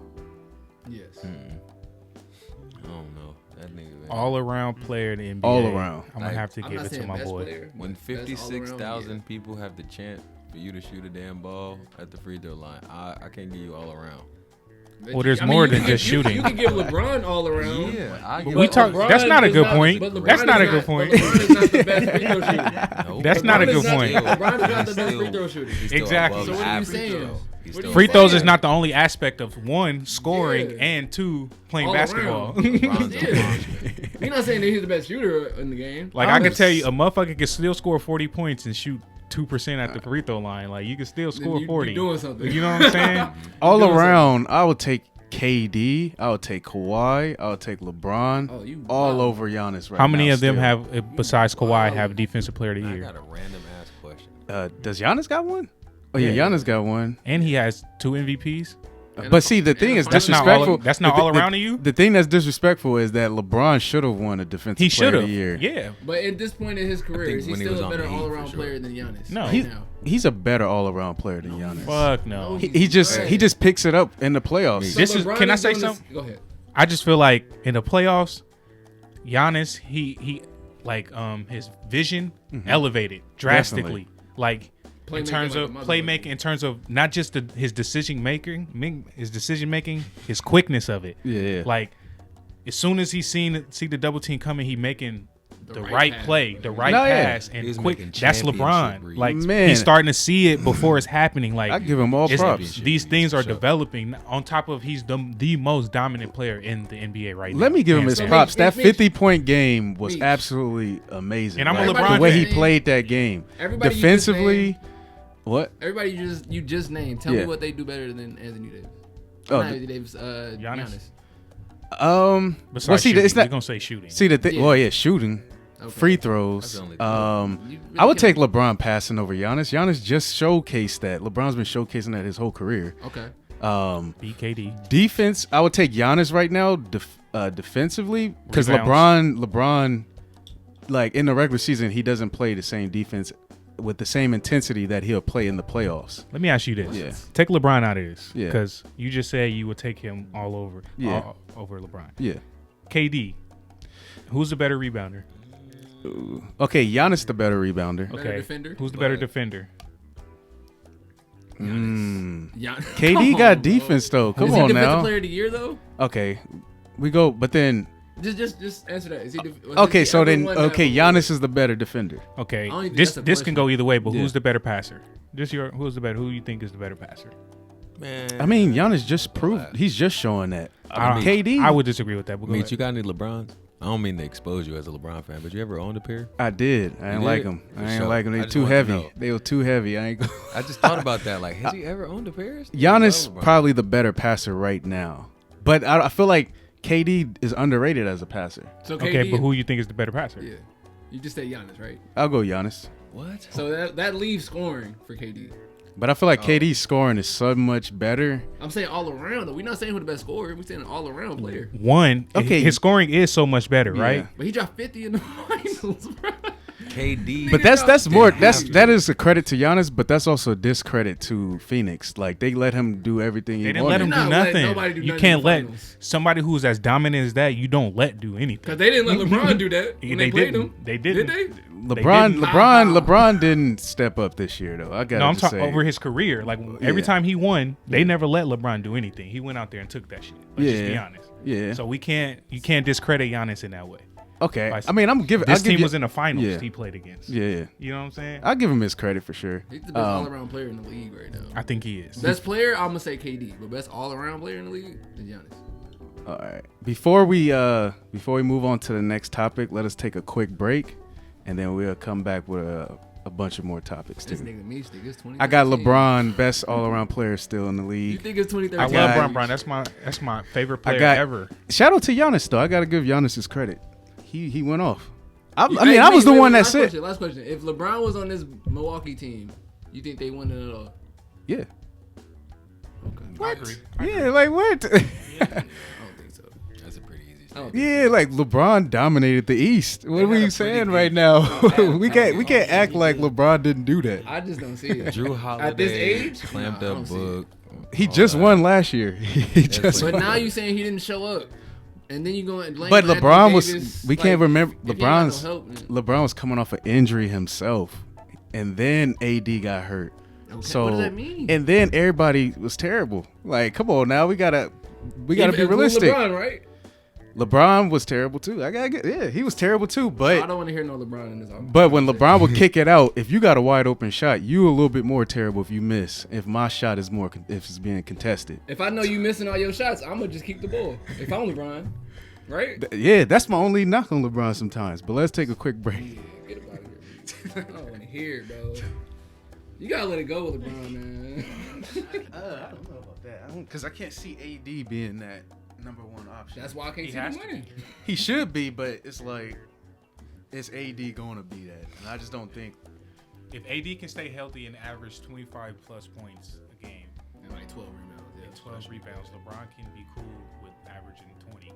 Yes. I don't know. That nigga. Man. All around player in the NBA. All around. I'm gonna have to I'm give not it to saying my best boy. player, When but best all-around, 56,000 people have the chance for you to shoot a damn ball at the free throw line, I can't give you all around. yeah. Well, there's I mean, more you than can just give- shooting. You can give LeBron all around. Yeah, I But give We up talk- LeBron. that's not a is good point. but LeBron That's is not a good point. But LeBron is not the best free throw shooter. No, That's not a LeBron is good point. LeBron is not the He's best still- free throw shooter. he's still Exactly. above So what are you average, saying? though. He's What are still you Free throws is saying? not the only aspect of one scoring Yeah. and two playing All basketball. around. LeBron's a Yeah. monster. You're not saying that he's the best shooter in the game. Like I can tell you, a motherfucker can still score 40 points and shoot 2% at the free throw line. Like you can still score You 40. doing something. You know what I'm saying? All doing around, I would take KD. I would take Kawhi. I would take LeBron. Oh, you all wild. over Giannis right now. How many of them still. have, besides Kawhi, have Defensive Player of the I Year? got a random ass question. Does Giannis got one? Oh yeah, Yeah. Giannis got one. And he has 2 MVPs. And But a- see, the and thing a is final- That's not disrespectful. all. That's not all around to you. The thing that's disrespectful is that LeBron should have won a defensive He player should of have. the year. Yeah. But at this point in his career, think is he when he was still a on better the Heat, for all-around sure. player than Giannis? No. right He- now. He's a better all-around player than Giannis. Fuck no. He just picks it up in the playoffs. So This is- LeBron can I say doing this- something? Go ahead. I just feel like in the playoffs, Giannis, he like his vision elevated drastically. Like in Playmaking terms like of a motherfucker. playmaking, in terms of not just his decision making, his quickness of it. Yeah. Like as soon as he see the double team coming, he making the right right pass. play, the right No, yeah. pass, and He's quick. making That's championship LeBron. reads. Like Man. he's starting to see it before it's happening. Like I give him all it's- props. These things are Sure. developing. On top of he's the most dominant player in the NBA right now. Let me give him Hands his down. props. That Meech. 50-point game was Meech. absolutely amazing. And I'm a Like, LeBron the way he fan. played that game. Everybody you just Defensively, named- what? Everybody you just named. Tell Yeah. me what they do better than Anthony Davis. Oh, Not Anthony Davis. Giannis. Besides Well, see, shooting, it's not. we're gonna say shooting. See the thing. Yeah. Well, yeah, shooting, Okay. free That's throws. the only thing. You really I would take can't- LeBron passing over Giannis. Giannis just showcased that. LeBron's been showcasing that his whole career. Okay. BKD. Defense, I would take Giannis right now defensively because Rebounds. LeBron, like in the regular season, he doesn't play the same defense with the same intensity that he'll play in the playoffs. Let me ask you this. Yeah. Take LeBron out of this. Yeah. Because you just said you would take him all over. Yeah. Over LeBron. Yeah. KD. Who's the better rebounder? Okay, Giannis the better rebounder. Better Okay. defender? Who's the better But- defender? Mm. KD KD got defense though. Come Is he on defensive now. player of the year though? Okay, we go. But then, Just answer that. Is he okay, has so he then, ever won that okay, award? Giannis is the better defender. Okay. I don't even think This that's a this can question. go either way, but Yeah. who's the better passer? Who's the better? Who you think is the better passer? Man, I mean, Giannis just proved. He's just showing that. I- KD. I would disagree with that. But go Meech, ahead. you got any LeBrons? I don't mean to expose you as a LeBron fan, but you ever owned a pair? I did. I didn't You like did? them. For I didn't sure. like them. They I were just too wanted to heavy. know. They were too heavy. I ain't. I just thought about that. Like, has he ever owned a pair? Giannis No, LeBron. probably the better passer right now, but I feel like KD is underrated as a passer. So Okay, KD but who you think is the better passer? Yeah. You just say Giannis, right? I'll go Giannis. What? So that leaves scoring for KD. But I feel like KD's scoring is so much better. I'm saying all around though. We're not saying who the best scorer. We're saying an all around player. Okay. His scoring is so much better, right? But he dropped 50 in the finals, bro. KD. But that is a credit to Giannis, but that's also a discredit to Phoenix. Like they let him do everything. They didn't let him do nothing. You can't let finals. somebody who's as dominant as that. You don't let do anything. Because they didn't let LeBron do that when they played him. They didn't. Did they? LeBron didn't step up this year though. I'm talking over his career. Like every time he won, they never let LeBron do anything. He went out there and took that shit. Let's just be honest. Yeah. So you can't discredit Giannis in that way. Okay. I mean, this team was in the finals he played against. Yeah. You know what I'm saying? I'll give him his credit for sure. He's the best all-around player in the league right now. I think he is. Best player, I'm gonna say KD, but best all-around player in the league is Giannis. All right. Before we move on to the next topic, let us take a quick break, and then we'll come back with a bunch of more topics too. This nigga Meech think it's 2013. I got LeBron, best all-around player still in the league. You think it's 2013? I love LeBron. That's my favorite player ever. Shout out to Giannis though. I got to give Giannis his credit. He went off. I was the one that said. Last question. If LeBron was on this Milwaukee team, you think they won it at all? Yeah. Okay. What? Yeah, like what? I don't think so. That's a pretty easy. Yeah, like LeBron dominated the East. What are we saying right now? we can't act like LeBron didn't do that. I just don't see it. Drew Holiday at this age, clamped up book. He just won last year. But now you saying he didn't show up. And then you go and blame. But LeBron was. Davis, We can't remember. LeBron was coming off an injury himself, and then AD got hurt. Okay, So what does that mean? And then everybody was terrible. Like, come on now, we gotta be realistic. LeBron, right? LeBron was terrible too. He was terrible too. But I don't want to hear no LeBron in this argument. But when LeBron would kick it out, if you got a wide open shot, you a little bit more terrible if you miss. If my shot is more, if it's being contested. If I know you missing all your shots, I'm gonna just keep the ball. If I'm LeBron, right? Yeah, that's my only knock on LeBron sometimes. But let's take a quick break. Yeah, get him out of here. I don't want to hear it, bro. You gotta let it go with LeBron, man. I don't know about that. Because I can't see AD being that number one option. That's why I can't see him winning. He should be, but it's like, is AD going to be that? And I just don't think. If AD can stay healthy and average 25 plus points a game, and like 12 rebounds, and 12 rebounds, LeBron can be cool with averaging 20.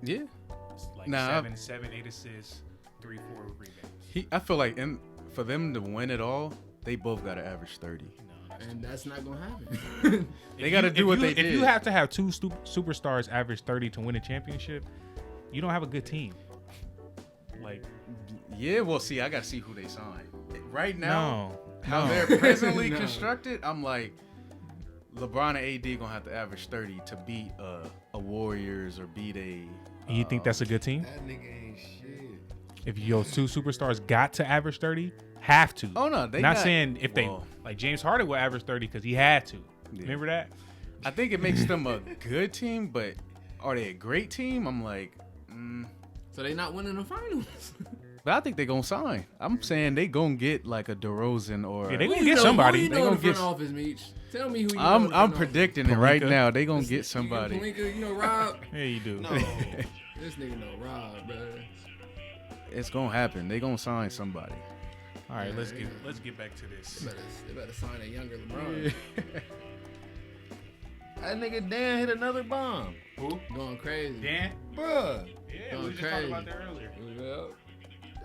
Yeah. It's like 7, 8 assists, 3, 4 rebounds. I feel like for them to win it all, they both got to average 30. And that's not gonna happen. They got to do what they did. If you have to have two superstars average 30 to win a championship, you don't have a good team. Like, yeah, well, see, I got to see who they sign. Right now, how they're presently constructed, I'm like, LeBron and AD gonna have to average 30 to beat a Warriors or beat a. And you think that's a good team? That nigga ain't shit. If your two superstars got to average 30, have to. Oh no, not saying if they like James Harden will average 30 because he had to. Yeah. Remember that? I think it makes them a good team, but are they a great team? I'm like, So they not winning the finals. But I think they gonna sign. I'm saying they gonna get like a DeRozan or they gonna get somebody. They gonna get office, Meech. Tell me who you. I'm predicting it right now. They gonna get somebody. You know Rob. Yeah, you do. No, this nigga know Rob, bro. It's gonna happen. They gonna sign somebody. All right, let's get back to this. They better sign a younger LeBron. That nigga Dan hit another bomb. Who? Going crazy. Dan? Bruh. Yeah, we were just talking about that earlier.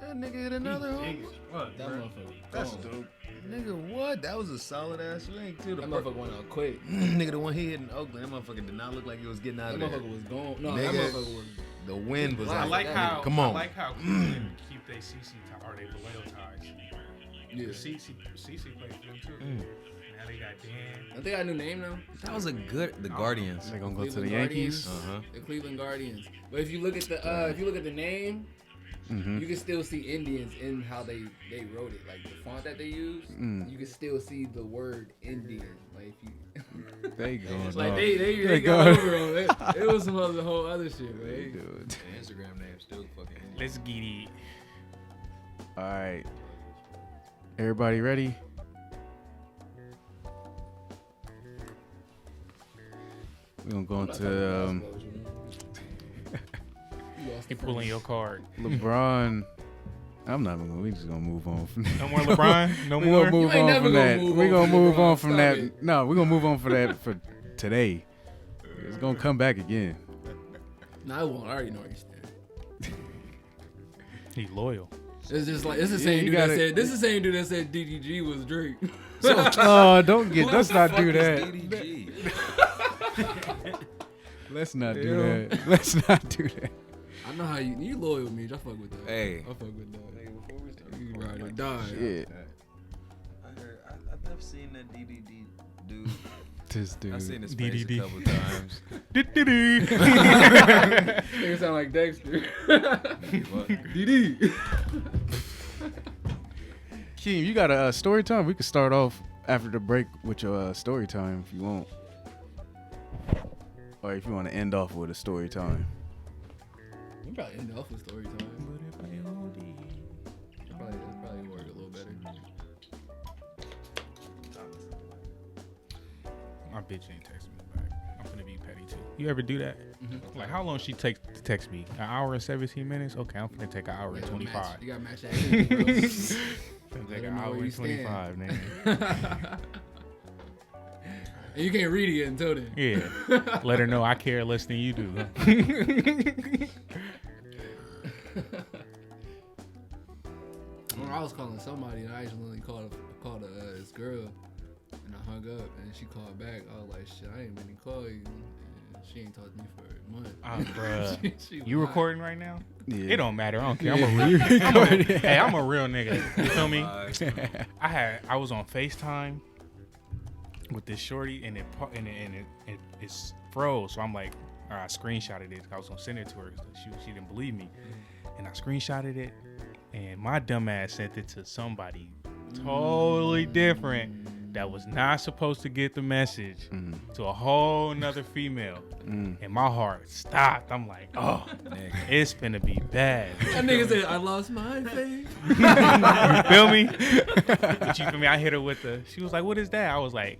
That nigga hit another home. What? That motherfucker. That's dope. Nigga, what? That was a solid ass swing too. That motherfucker went out quick. Nigga, the one he hit in Oakland, that motherfucker did not look like it was getting out of there. That motherfucker was gone. No, nigga, that motherfucker was. The wind was. I like how. Come on. I like how Cleveland keep their CC or they Vallejo ties. Yeah. CC played for them too. Now they got Dan. They got a new name now. That was a good. The Guardians. They gonna go Cleveland to the Yankees. The Cleveland Guardians. But if you look at the name, you can still see Indians in how they wrote it. Like the font that they use, you can still see the word Indian. Like if you, they go. Like they got over on it. It was some whole other shit, man. Dude. The Instagram name still fucking Indian. Let's get it. All right. Everybody ready? We're gonna go into lost. He pulling your card. LeBron. I'm not even gonna. We just gonna move on from that. No more LeBron. No We more. gonna move You ain't on never from gonna that. move We on gonna from move LeBron. on from Stop that. it. No, we gonna move on for that for today. It's gonna come back again. Nah, I won't. I already know where you stand. He loyal. It's just like it's the same you dude that gotta- said. This is the same dude that said DDG was Drake. Oh, don't get. Who Let's the not fuck do is that. DDG? Let's not do that. Let's not do that. I know how you loyal, Meech. I fuck with that. Hey. I fuck with that. Hey, before we start, You ride or die. Shit. I've seen that DDD dude. This dude. I've seen his face DDD. a couple times. Nigga sound like Dexter. What? DD. Keem, you got a story time? We could start off after the break with your story time if you want. Or if you want to end off with a story time. You probably end off with story time. Probably work a little better. My bitch ain't texting me back. I'm gonna be petty too. You ever do that? Mm-hmm. Like, how long she take to text me? An hour and 17 minutes? Okay, I'm gonna take an hour and 25. You gotta match that energy, bro. Gonna take Let an her know hour where you and 25, stand. man. And you can't read it until then. Yeah. Let her know I care less than you do. When I was calling somebody, and I accidentally called this girl, and I hung up, and she called back. I was like, "Shit, I ain't mean to call you." And she ain't talked to me for a month. Bruh. She was You hot. recording right now? Yeah. It don't matter. I don't care. Yeah, I'm a you real, recording. hey, I'm a real nigga. You feel me? Bye. I was on FaceTime with this shorty, and it's froze. So I'm like, all right, I screenshotted it. I was gonna send it to her. She didn't believe me, and I screenshotted it, and my dumb ass sent it to somebody totally different that was not supposed to get the message to a whole nother female, and my heart stopped. I'm like, oh, Nigga. it's finna be bad. That nigga said, "I lost my faith." You feel me? But you feel me? I hit her with she was like, what is that? I was like,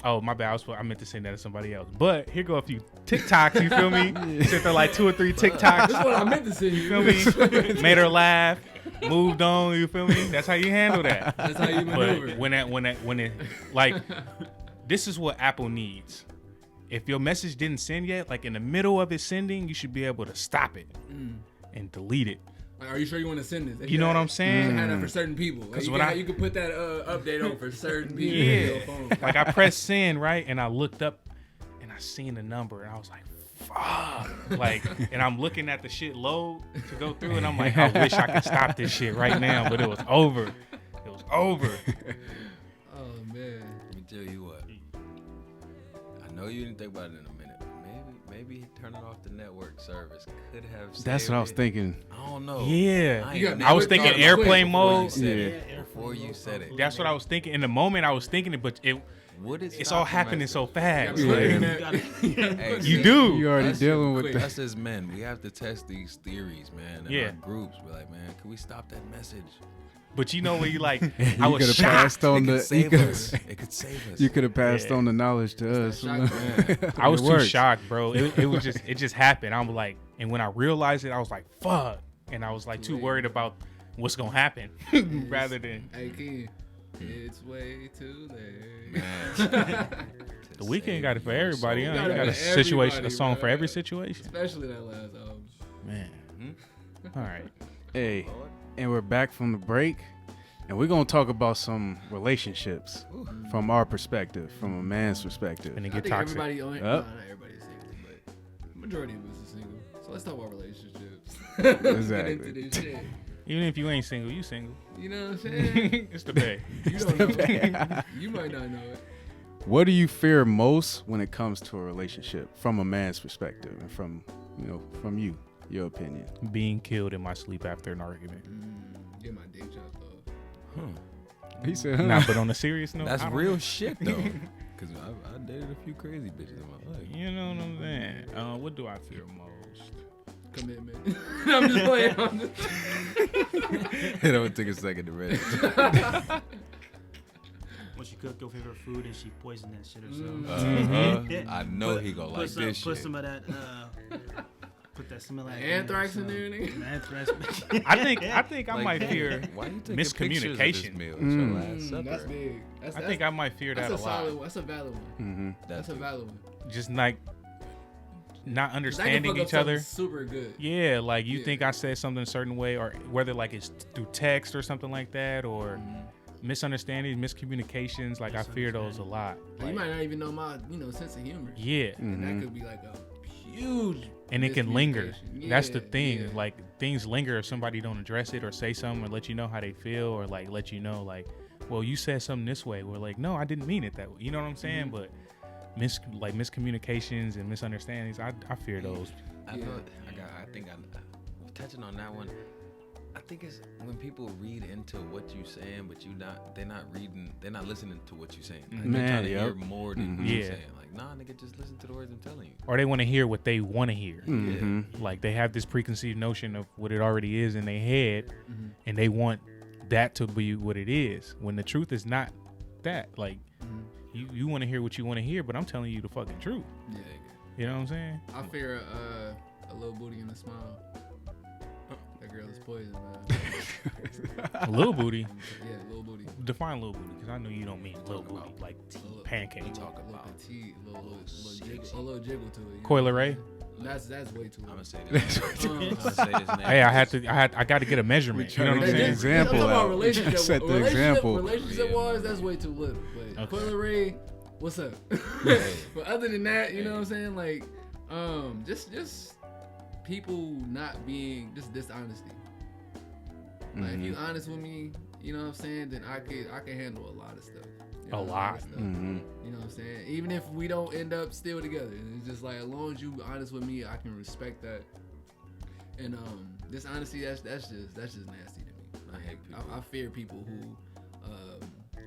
oh, my bad. I meant to send that to somebody else. But here go a few TikToks, you feel me? Sent her like 2 or 3 TikToks. That's what I meant to say. You feel me? Made her laugh, moved on, you feel me? That's how you handle that. That's how you maneuver. But when it like, this is what Apple needs. If your message didn't send yet, like in the middle of it sending, you should be able to stop it and delete it. Like, are you sure you want to send this? You know what I'm You saying? can have that for certain people. Like, 'Cause you, when can, I- you can put that update on for certain people. Yeah. On your phone. Like I pressed send, right? And I looked up and I seen the number and I was like, fuck. Like, and I'm looking at the shit load to go through and I'm like, I wish I could stop this shit right now, but it was over. It was over. Oh man. Let me tell you what. I know you didn't think about it in a minute. Maybe turning off the network service could have saved That's what I was it. thinking. I don't know. Yeah. You got I was network thinking card airplane quick mode. Yeah. Before you said it. That's what I was thinking. In the moment I was thinking it, but it's all happening so fast. Yeah. Like, You gotta- Hey, you see, do. You already That's dealing with quick. that. Us as men, we have to test these theories, man. In Yeah. our groups, we're like, man, can we stop that message? But you know when you like, I You was could have shocked. passed on It the. could You save could us. have. It could save us. You could have passed Yeah. on the knowledge to us. Shock man. I was It too works. shocked, bro. It just happened. I'm like, and when I realized it, I was like, fuck. And I was like too worried about what's gonna happen rather than Hey, Ken, it's way too late. Man. the weekend got it for everybody. You Huh? got You it got a for situation, a everybody, song bro. for every situation. Especially that last album. Man. All right. Hey, and we're back from the break, and we're gonna talk about some relationships from our perspective, from a man's perspective. And it I get think toxic. everybody only, Yup. no, not everybody's single, but majority of us are single. So let's talk about relationships. Exactly. Get into this shit. Even if you ain't single, you single. You know what I'm saying? It's the bay. You don't know. You might not know it. What do you fear most when it comes to a relationship, from a man's perspective, and from you, your opinion? Being killed in my sleep after an argument. Get my dick chopped off. He said, Nah, but on a serious note, That's I don't- real shit, though. Because I dated a few crazy bitches in my life. You know what I'm saying? What do I fear most? Commitment. I'm just playing. It would take a second to read. When she cook your favorite food and she poisoned that shit or something. I know he gonna like put this put shit. some of that Put that Similac Anthrax in there, nigga. Anthrax. I think I might fear Why you taking miscommunication. pictures of this meal? It's your last supper. That's big. I think I might fear that a lot. That's a valid one. Mm-hmm. That's a valid one. Just like not That understanding can fuck each up other. something super good. Yeah, like you think I said something a certain way, or whether like it's through text or something like that, or misunderstandings, miscommunications. Like I fear those a lot. Like, you might not even know my, sense of humor. Yeah, And that could be like a huge. and it can linger. miscommunication. That's the Yeah, thing. yeah. Like things linger if somebody don't address it or say something or let you know how they feel, or like let you know like, well, you said something this way. We're like, no, I didn't mean it that way. You know what I'm saying? But miscommunications and misunderstandings, I fear those. I think touching on that one. I think it's when people read into what you're saying, but they're not listening to what you're saying. Like, they're trying to hear more than what you're saying. Like, nah, nigga, just listen to the words I'm telling you. Or they want to hear what they want to hear. Mm-hmm. Like they have this preconceived notion of what it already is in their head, and they want that to be what it is. When the truth is not that. Like you want to hear what you want to hear, but I'm telling you the fucking truth. Yeah. You know what I'm saying? I fear a little booty and a smile. That girl is poison, man. A little booty. Yeah, little booty. Define little booty, because I know you don't mean little booty like pancake. Talk about petite, a little jiggle to it. Coil Ray. That's way too. I'm gonna say this. I'm gonna say this name. Hey, I got to get a measurement. You know what I'm Get an saying? example I'm talking out. about relationship. Set the example. Relationship wise, that's way too little. But Okay. Coil Ray, what's up? But other than that, you know what I'm saying? Like, just people not being just dishonesty. Like if you honest with me, you know what I'm saying, then I can handle a lot of stuff. You know, A lot. of stuff. Mm-hmm. You know what I'm saying? Even if we don't end up still together, it's just like as long as you honest with me, I can respect that. And dishonesty, that's just nasty to me. I hate people. I fear people who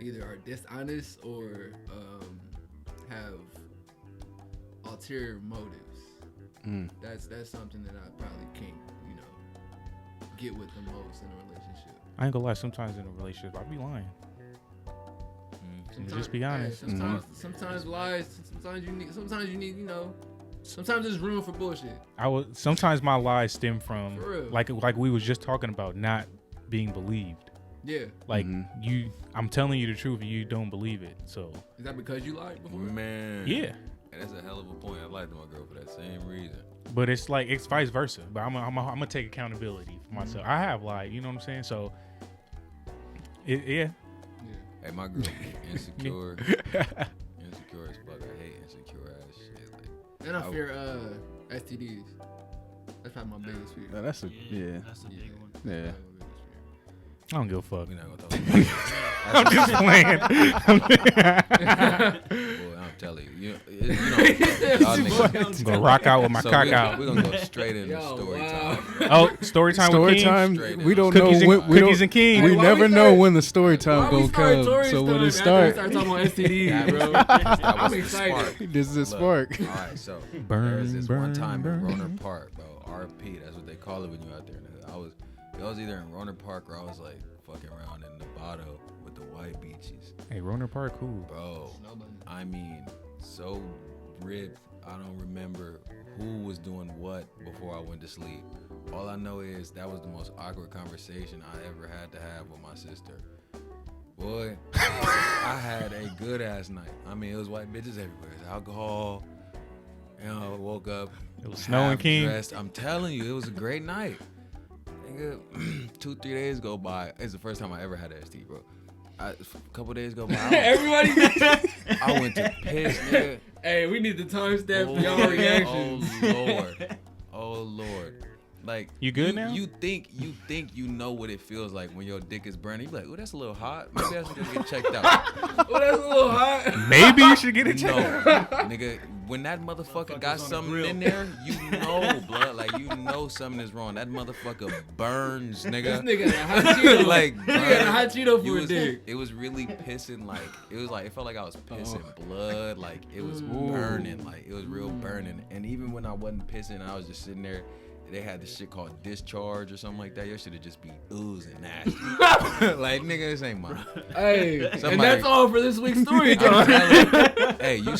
either are dishonest or have ulterior motives. That's something that I probably can't, get with the most in a relationship. I ain't gonna lie. Sometimes in a relationship, I be lying. Just be honest. Sometimes lies. Sometimes you need. Sometimes there's room for bullshit. Sometimes my lies stem from For real. like we was just talking about not being believed. Yeah. Like I'm telling you the truth and you don't believe it. So Is that because you lied before? Man. yeah, And that's a hell of a point. I lied to my girl for that same reason. but it's like it's vice versa. But I'm gonna take accountability for myself. I have lied. You know what I'm saying? So yeah. Hey, my girl insecure. Insecure as fuck. I hate insecure ass shit. Like, And I fear STDs. That's probably my biggest fear. That's a That's a big one. yeah. I don't give a fuck. we not gonna talk about that. I'm just playing. Boy, I'm telling you. Y'all niggas. Gonna rock out with my So cock we're out. gonna go straight into Yo, story wow. time. Oh, story time with Story King. time. Straight We in. don't Cookies know and- when we cookies don't. and King. We Hey, why never we know start- when the story time Why we gonna start come. Tory So when story it after we start, start talking about STDs, bro. That I'm was the excited. spark. this is a Look, spark. All right, so Burn, there was this one burn, time burn. in Roner Park, bro. RP, that's what they call it when you out there. I was either in Roner Park or I was like fucking around in Nevada with the white beaches, Hey, Roner Park, cool. bro. I mean, so ripped. I don't remember who was doing what before I went to sleep. All I know is that was the most awkward conversation I ever had to have with my sister. Boy, I had a good ass night. I mean, it was white bitches everywhere. It was alcohol. You know, I woke up. It was snowing, half King. dressed. I'm telling you, it was a great night. Nigga, 2-3 days go by. It's the first time I ever had an ST, bro. A couple days go by. Everybody. I went to piss, nigga. Hey, we need the timestamp for y'all reactions. Oh Lord. Like You good now? You think you know what it feels like when your dick is burning. You be like, oh, that's a little hot. Maybe I should just get checked out. Oh, that's a little hot. Maybe you should get it No, checked. nigga, when that motherfucker got on the something grill. in there, you know, blood. Like you know something is wrong. That motherfucker burns, This nigga. nigga got a hot Cheeto. Like, he got a hot Cheeto for a was, dick. it was really pissing like it felt like I was pissing blood, like it was burning, like it was real burning. And even when I wasn't pissing, I was just sitting there they had this shit called discharge or something like that. Your shit would just be oozing nasty. Like, nigga, this ain't mine. Hey, and that's all for this week's story time. Hey, you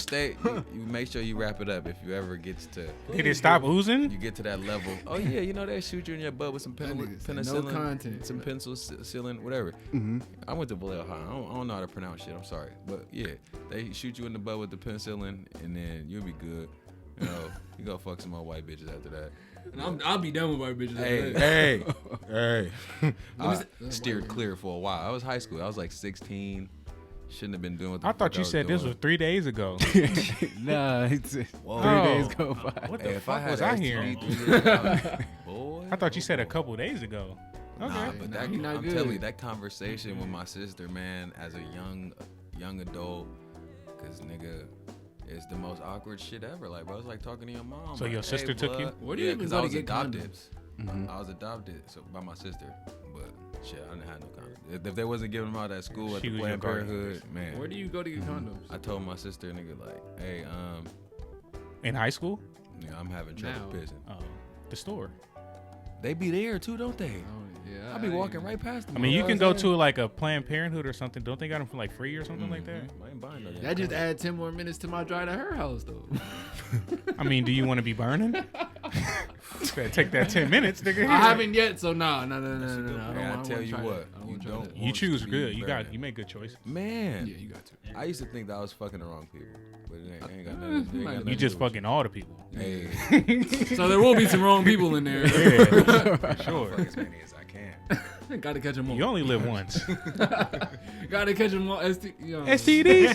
make sure you wrap it up if you ever gets to. Did it stop oozing? You get to that level. Oh yeah, you know they shoot you in your butt with some penicillin, no content, some penicillin, whatever. Mm-hmm. I went to Vallejo High. I don't know how to pronounce shit. I'm sorry, but yeah, they shoot you in the butt with the penicillin, and then you'll be good. You know, you go fuck some more white bitches after that. And I'll be done with white bitches. Hey. I steered clear for a while. I was high school. I was like 16. Shouldn't have been doing what the I fuck thought you was said doing. this was 3 days ago. Nah, it's 3 Whoa. days go by. What Hey, the if I fuck had was I STD hearing? 3 years ago, boy. I thought you said a couple days ago. Okay. Nah, but that, Nah, I'm good. telling you, that conversation with my sister, man, as a young adult, because nigga, it's the most awkward shit ever. Like, bro, it's like talking to your mom. So like, your sister took blood. you? Where do you even 'cause go I to was get adopted. condoms? I was adopted by my sister, but shit, I didn't have no condoms. If they wasn't giving them out at school at She the was Planned your guardian. Parenthood, man. Where do you go to get condoms? I told my sister, nigga, like, hey, In high school? I'm having trouble Now. pissing. Oh, the store. They be there too, don't they? Oh, yeah, I be walking right past them. I mean, you can know go what I'm to like a Planned Parenthood or something. Don't they got them for like free or something saying? like that? I ain't buying no damn That just condom. add 10 more minutes to my drive to her house, though. I mean, do you want to be burning? Better take that 10 minutes, nigga. I haven't yet, so no. I Man, I don't tell wanna you try what, that. I you wanna try don't. that. You choose to be good. You burning. make good choices. Man, Yeah, you got to. I used to think that I was fucking the wrong people, but it ain't got nothing. It ain't got nothing You to just do with fucking all the people. Hey, So there will be some wrong people in there. Yeah, for sure. fuck as many as I can. Gotta catch them all. You only live once. Gotta catch them all. STDs.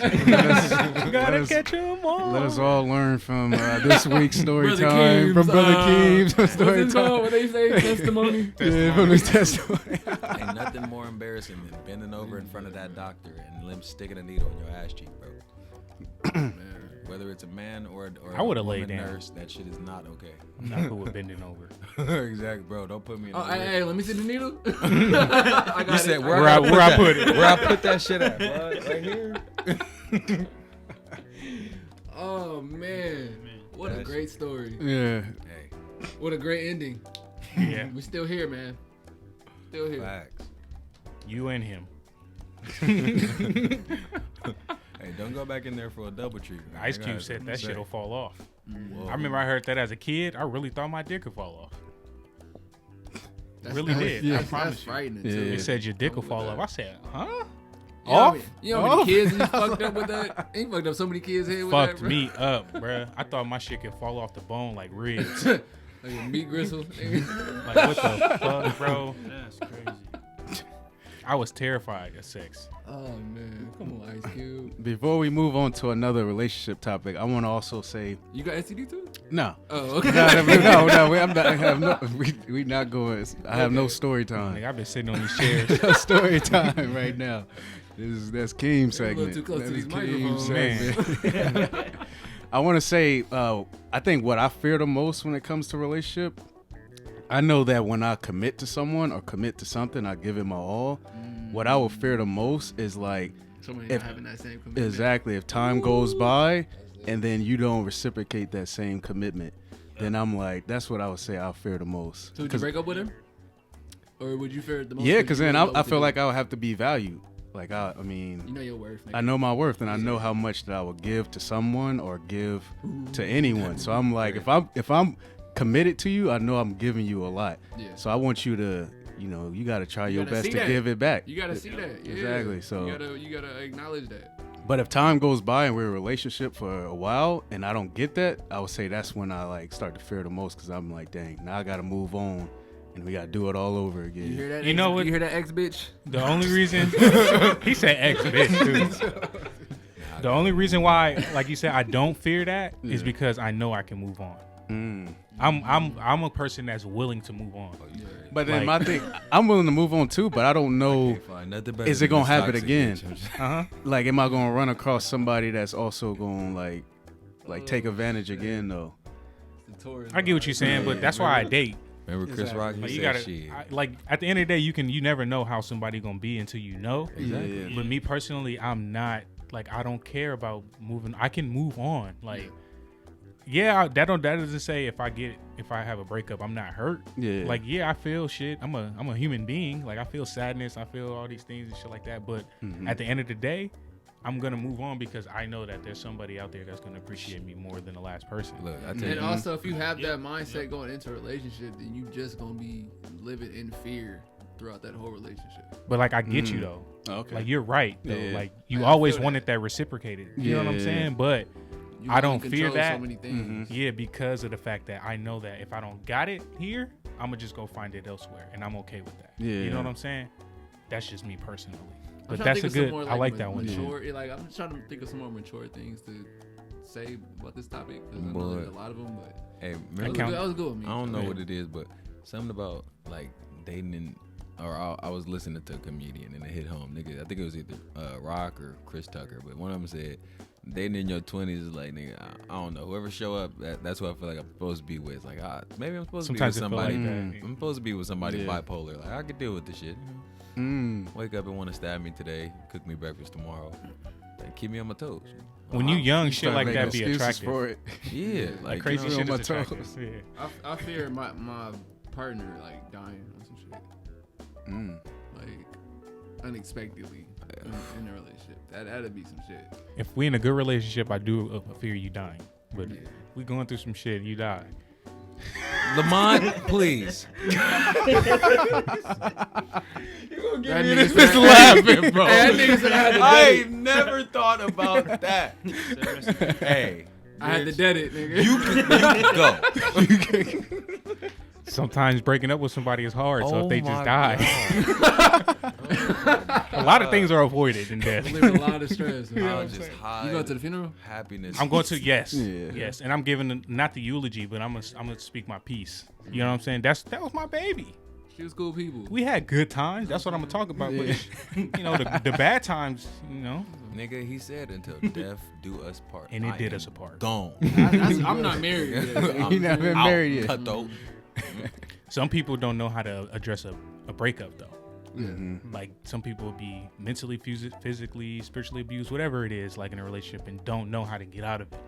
Gotta catch them all. Let us all learn from this week's story Brother time Keems, from Brother Keems. What's Story it time. called? What they say? Testimony. Yeah, from his testimony. Ain't nothing more embarrassing than bending over in front of that doctor and them sticking a needle in your ass cheek, bro. Whether it's a man or I a would've woman laid down. nurse, that shit is not okay. I'm not cool with bending over. Exactly, bro. Don't put me in. Oh, the hey, let me see the needle. You said Where I put it. Where I put that shit at, bro? Right here. Oh man, what a That's- great story. Yeah. Hey, What a great ending. Yeah, We still here, man. Still here. facts. you and him. Hey, don't go back in there for a double treatment. Ice I Cube got said something that to shit'll say. fall off. Whoa. I remember I heard that as a kid. I really thought my dick would fall off. Really did. yeah. I That's promise you. frightening. Yeah. Too. It said your dick I'm will with fall that. off. I said, huh? You know how Off? many- You know how many Off? kids he fucked up with that? He fucked up so many kids' head with that, Fucked bro. me up, bruh. I thought my shit could fall off the bone like ribs. Like a meat gristle. Like, what the fuck, bro? That's crazy. I was terrified of sex. Oh man, come on, Ice Cube. Before we move on to another relationship topic, I want to also say You got STD too? no. Oh, okay. We not going. I have no story Like, time. I've been sitting on these chairs. No story time right now. That's Keem's You're a little segment. too close to That is these Keem's microphones. segment. I want to say, I think what I fear the most when it comes to relationship, I know that when I commit to someone or commit to something, I give it my all. What I would fear the most is like, Somebody If- not having that same commitment. exactly, if time goes by and then you don't reciprocate that same commitment, then I'm like, that's what I would say I fear the most. So would you break up with him? Or would you fear it the most? Yeah, you because then really love I what feel they like I would have to be valued. Like I do? mean, You know your worth, nigga. I know my worth and I know how much that I would give to someone or give to anyone. So I'm like, if I'm committed to you, I know I'm giving you a lot. Yeah. So I want you to, you got to try You your gotta best see to that. give it back. You gotta see that. Yeah. Exactly, so- you gotta acknowledge that. But if time goes by and we're in a relationship for a while and I don't get that, I would say that's when I like start to fear the most because I'm like, dang, now I got to move on and we got to do it all over again. You hear that? You ex, know what? You hear that, ex bitch? The only reason he said ex bitch too. The only reason why, like you said, I don't fear that is Yeah. because I know I can move on. Mm. I'm a person that's willing to move on. But then Like- my thing, I'm willing to move on too, but I don't know. Can't find nothing better Is it than gonna this happen toxic again? bitch. I'm just- Uh-huh. Like, am I gonna run across somebody that's also gonna like take advantage again though? I get what you're saying, but that's why I date. Remember Chris Exactly. Rock? Like He you said gotta, shit. like at the end of the day, you never know how somebody gonna be until you know. Exactly. Yeah. But me personally, I'm not like I don't care about moving. I can move on. Like, that doesn't say if I get if I have a breakup, I'm not hurt. Yeah. Like, yeah, I feel shit. I'm a human being. Like, I feel sadness. I feel all these things and shit like that. But at the end of the day, I'm gonna move on because I know that there's somebody out there that's gonna appreciate me more than the last person. Look, I tell And you, also, if you have that mindset going into a relationship, then you just gonna be living in fear throughout that whole relationship. But like, I get you though. Okay. Like, you're right though. Yeah. Like, you I always feel wanted that reciprocated. You know what I'm Yeah. saying? But You I can don't fear control that. So many things. Yeah, because of the fact that I know that if I don't got it here, I'm gonna just go find it elsewhere, and I'm okay with that. Yeah. You know what I'm saying? That's just me personally. I'm But trying to that's a think of some good. more, I like that one. Mature, like I'm trying to think of some more mature things to say about this topic because I know there's a lot of them. But hey, that remember, was good with me. I don't know what it is, but something about like dating. Or I was listening to a comedian and it hit home. Nigga, I think it was either Rock or Chris Tucker, but one of them said, dating in your 20s is like, nigga, I don't know. Whoever show up, that's what I feel like I'm supposed to be with. It's like, maybe I'm supposed Sometimes to be it with feel somebody. like that. I'm supposed to be with somebody Yeah. bipolar. Like, I could deal with this shit. Wake up and want to stab me today, cook me breakfast tomorrow. Like, keep me on my toes. When you young, shit Start like making that be excuses attractive. for it. Yeah, like Crazy you know, shit on is my attractive. toes. Yeah. I fear my partner like dying or some shit, like unexpectedly in a relationship. That'd be some shit. If we in a good relationship, I do fear you dying. But Yeah. we going through some shit, you die. Lamont, please. That nigga's Just laughing, bro. That nigga said I had to I dead it. ain't never thought about that. Hey, I had to dead it, nigga. you can go. Sometimes breaking up with somebody is hard, so if they just my die, God. a lot of things are avoided in death. Living a lot of stress. Man. I was just high. You going to the funeral? Happiness. I'm going to yes, Yeah. yes, and I'm giving not the eulogy, but I'm gonna speak my piece. You know what I'm saying? That was my baby. She was cool people. We had good times. That's what I'm gonna talk about. But you know, the bad times, you know, Nigga, he said until death do us part. and it I did am us apart. Gone. I'm not married yet. He not been married yet. Cutthroat. Some people don't know how to address a breakup though. Like some people will be mentally, physically, spiritually abused, whatever it is, like in a relationship, and don't know how to get out of it.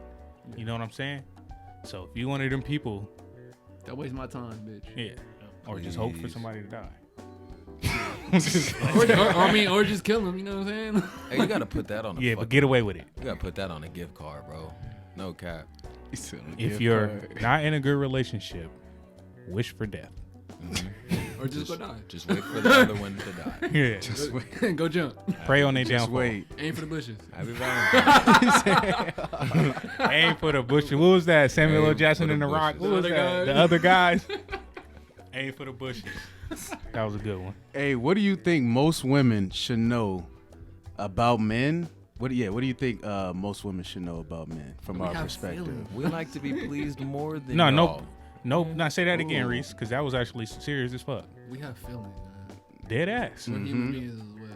You know what I'm saying? So if you one of them people, That waste my time, bitch. yeah, or just hope for Please. somebody to die. or just kill him. You know what I'm saying? Hey, you gotta put that on. Yeah, but get away with it. You gotta put that on a gift card, bro. No cap. If you're not in a good relationship, wish for death. Or just go die. Just wait for the other one to die. Yeah, Just wait. Go jump. pray on their Just downfall. wait. Aim for the bushes. Happy Valentine's. Aim for the bush. What was that? Samuel L. Aim Jackson for in the The Rock. bushes. What was The that? other The guys. other guys. Aim for the bushes. That was a good one. Hey, what do you think most women should know about men? What do you think most women should know about men from We our have perspective? feelings. We like to be pleased more than No, y'all. not say that again, Reese, because that was actually serious as fuck. We have feelings, man. Dead ass. We're human beings as well.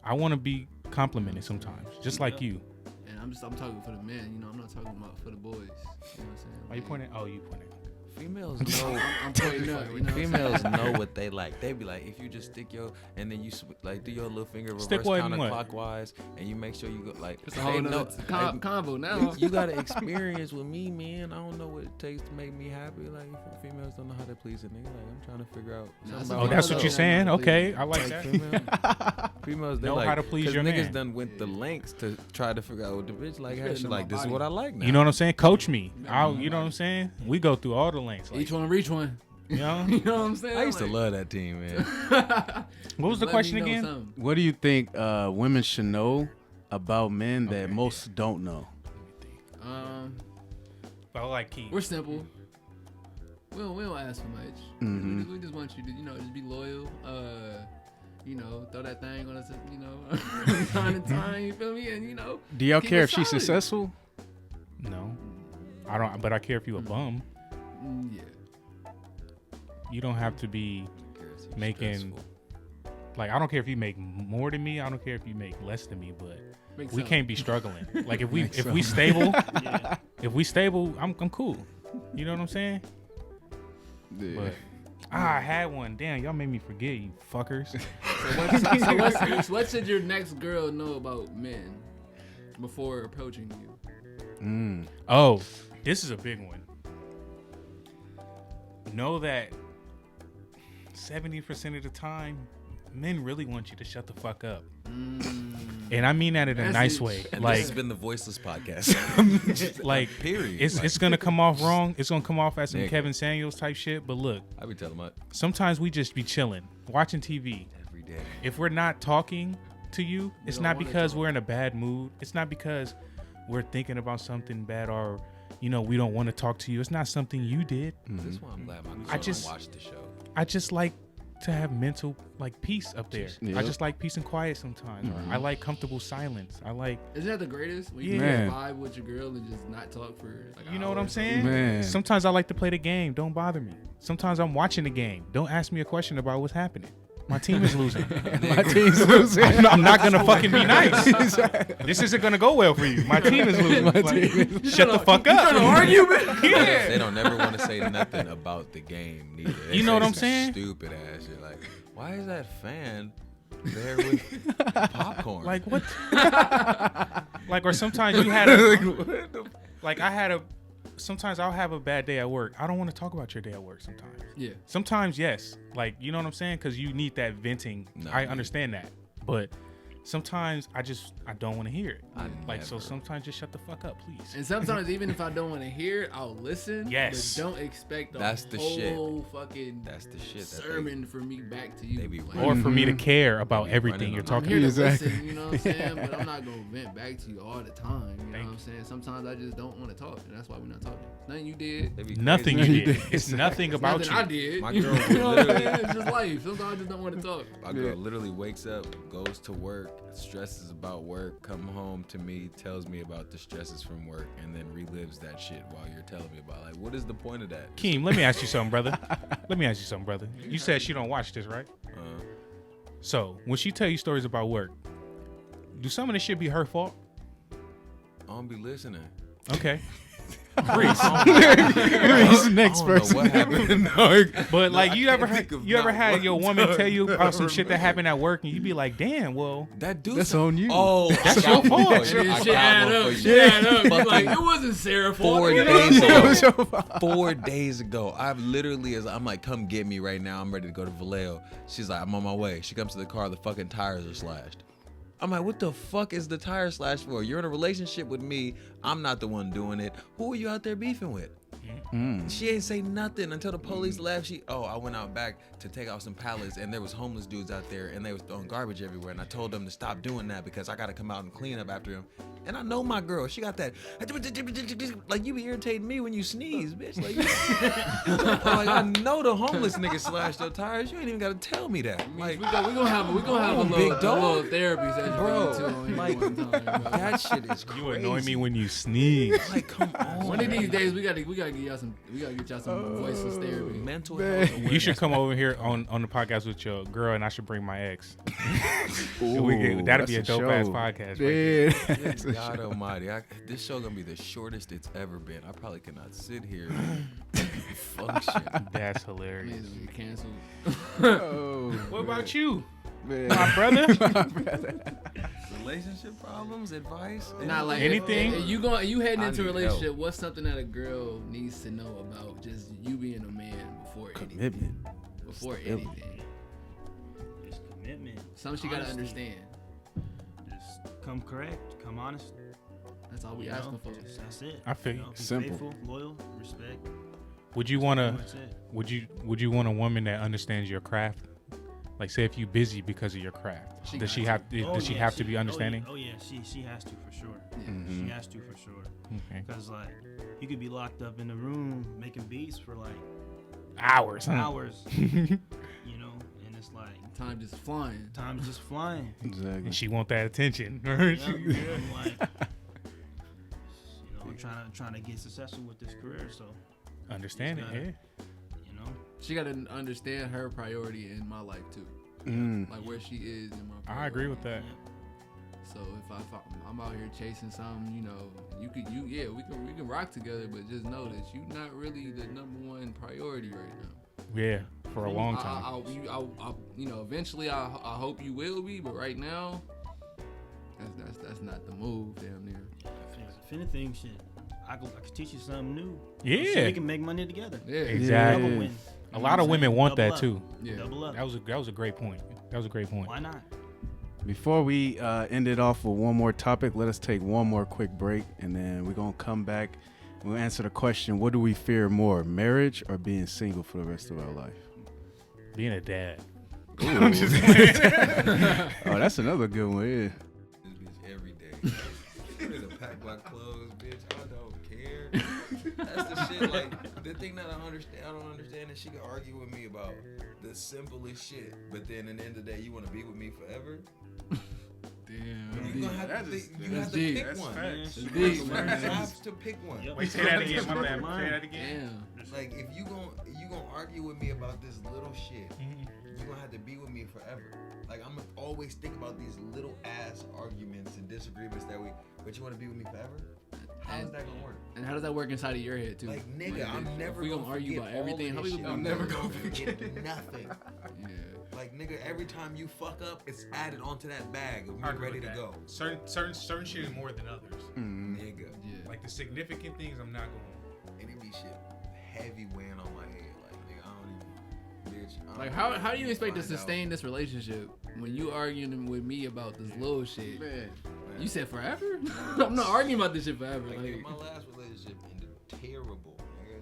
I want to be complimented sometimes, just like you. And I'm talking for the men. You know, I'm not talking about for the boys. You know what I'm saying? Why you pointing? Oh, you pointing. Females know. I'm pointing up. You know Females know what they like. They be like, if you just stick your and then you like do your little finger Stick reverse what and what? counterclockwise, and you make sure you go like. It's a whole they know- nother like, combo now. you got to experience with me, man. I don't know what it takes to make me happy. Like females don't know how to please a nigga. Like I'm trying to figure out. Nah, something some Oh, about that's what females you're don't saying. know how to Okay, please. I like that. Females, they Know like, how to please 'cause your niggas man. done went the lengths to try to figure out what the bitch like. How better she than like my this is body. what I like now. You know what I'm saying? Coach me. You know what I'm saying? We go through all the lengths. Like, Each one reach one. you know? You know what I'm saying? I used to Like, love that team, man. What was the let me question know again? something. What do you think women should know about men that most don't know? I like Keith. We're simple. We don't ask for much. Mhm. We just want you to, just be loyal. Throw that thing on us, from time to time. You feel me? And Do y'all keep care it if she's solid. successful? No, I don't. But I care if you a bum. Yeah. You don't have to be making. Like, I don't care if you make more than me. I don't care if you make less than me. But Make we some. can't be struggling. Like if we Make if we stable, if we stable, I'm cool. You know what I'm saying? Yeah. But I had one. Damn, y'all made me forget, you fuckers. So what should your next girl know about men before approaching you? Oh, this is a big one. know that 70% of the time, men really want you to shut the fuck up. And I mean that in a nice way. And like, this has been the Voiceless podcast. like, period. It's gonna come off wrong. It's gonna come off as some Kevin Samuels type shit. But look, I be telling my sometimes we just be chilling, watching TV. every day. If we're not talking to you, it's not because we're in a bad mood. It's not because we're thinking about something bad or, we don't want to talk to you. It's not something you did. This is why I'm glad my girl watched the show. I just like to have mental peace up there. Yep. I just like peace and quiet sometimes. I like comfortable silence. I like. Isn't that the greatest? When you Yeah. can vibe with your girl and just not talk for like You know what I'm saying? Man. Sometimes I like to play the game. Don't bother me. Sometimes I'm watching the game. Don't ask me a question about what's happening. My team is losing. My team's losing. I'm not gonna fucking be nice. This isn't gonna go well for you. My team is losing. Shut the fuck up. Trying to argue, man? Yeah. They don't never want to say nothing about the game neither. They You know say what I'm some saying? Stupid ass shit. Like, why is that fan there with popcorn? Like what? Or sometimes you had a, sometimes I'll have a bad day at work. I don't want to talk about your day at work sometimes. Yeah. Sometimes, yes. You know what I'm saying? Because you need that venting. No, I understand that. But sometimes I don't want to hear it. So never. sometimes just shut the fuck up, please. And sometimes even if I don't want to hear it, I'll listen. Yes. But don't expect the That's the whole shit. fucking That's the shit. That sermon for me back to you. they be Like, Or for me to care about They be everything running you're on I'm talking here to about. Exactly. listen, you know what I'm saying? But I'm not going to vent back to you all the time. You know Thank what I'm saying? Sometimes I just don't want to talk, and that's why we're not talking. Nothing you did. They be Nothing crazy. you did. It's nothing about Nothing you. I did. My You girl know what I'm literally- saying? It's just life. Sometimes I just don't want to talk. My girl literally wakes up, goes to work, stresses about work, come home to me, tells me about the stresses from work, and then relives that shit while you're telling me about what is the point of that? Keem, let me ask you something, brother. You said she don't watch this, right? So when she tell you stories about work, do some of this shit be her fault? I don't be listening. Okay. Reese, next I don't know what happened. But you ever think of you ever not had one your woman time. tell you about some shit that happened at work and you be like, damn, well, That dude. that's on you. Oh, That's I got your one fault. for you. I Shit got add one up. for you. Shit add up. You're like, Fucking it wasn't Sarah's fault. 4 You know? days ago. 4 days ago, I've literally, I'm like, come get me right now. I'm ready to go to Vallejo. She's like, I'm on my way. She comes to the car. The fucking tires are slashed. I'm like, what the fuck is the tire slash for? You're in a relationship with me. I'm not the one doing it. Who are you out there beefing with? She ain't say nothing until the police left. I went out back to take out some pallets and there was homeless dudes out there and they was throwing garbage everywhere. And I told them to stop doing that because I got to come out and clean up after them. And I know my girl. She got that. Like, you be irritating me when you sneeze, bitch. Like I know the homeless nigga slashed your tires. You ain't even got to tell me that. Like, we gonna have a big little dog. therapy session Bro, for you two on here like, one time, bro. that shit is crazy. you annoy me when you sneeze. Like, come on. One of these days we gotta get y'all some voiceless therapy. Mental health. You should come over here on the podcast with your girl, and I should bring my ex. That'd be a dope ass podcast. Right there. Yeah. God almighty. This show gonna be the shortest it's ever been. I probably cannot sit here and function. That's hilarious. Please don't get canceled. Oh, What about you, man. my brother? Relationship problems, advice, Not like Anything? if you heading I into a need relationship. help. What's something that a girl needs to know about just you being a man before anything? Commitment. Before Stability. anything, Just commitment. something she gotta Honesty. understand. Just come correct, come honest. That's all we you asking know? for. That's it. I feel you. Be Simple. faithful, loyal, respect. Would you wanna? That's it. Would you want a woman that understands your craft? Like, say if you busy because of your craft, She does she got have? Does she yeah, have to be understanding? Oh yeah, she has to for sure. Yeah. She has to for sure. Okay. Cause like you could be locked up in the room making beats for like Hours. Huh? hours, you know, and it's like Time just flying. time's just flying. Exactly. And she want that attention. Yeah, I'm like, I'm trying to get successful with this career, so Understand it, Just gotta- yeah. you know. She gotta understand her priority in my life too. Like where she is in my. I agree with that. So if I'm out here chasing something, you know, we can rock together, but just know that you're not really the number one priority right now. Yeah, for a long time. Eventually I hope you will be, but right now, that's not the move, damn near. If anything, shit, I could teach you something new. Yeah. So we can make money together. Yeah. Exactly. Double win. A lot of women want that too. Yeah. Double up. That was a great point. Why not? Before we end it off with one more topic, let us take one more quick break, and then we're going to come back. We'll answer the question, what do we fear more, marriage or being single for the rest of our life? Being a dad. I'm just oh, that's another good one, yeah. This bitch every day. Nigga pack my clothes, bitch. I don't care. That's the shit. Like the thing that I don't understand is she can argue with me about the simplest shit, but then at the end of the day, you want to be with me forever. Damn. You gonna have to pick one. Deep, You man. have to pick one. Yep. Wait, say that again. My bad. Say that again. Damn. Like if you gonna argue with me about this little shit, you gonna have to be with me forever. Like I'm gonna always think about these little ass arguments and disagreements but you wanna be with me forever? How is that gonna work? And how does that work inside of your head too? Like nigga, I'm never we gonna gonna argue forget about everything. all How of we this gonna shit. I'm never never gonna gonna forget nothing. Yeah. Like nigga, every time you fuck up, it's added onto that bag of me I agree ready with to that. go. Certain shit is more than others. Nigga. Yeah. Like the significant things, I'm not going. And it be shit heavy weighing on my head. Like nigga, I don't even bitch. I Like don't how do you even expect to find out. sustain this relationship when you arguing with me about this little shit? Man. You said forever? I'm not arguing about this shit forever. Like, Like, nigga, my last relationship ended terrible, nigga.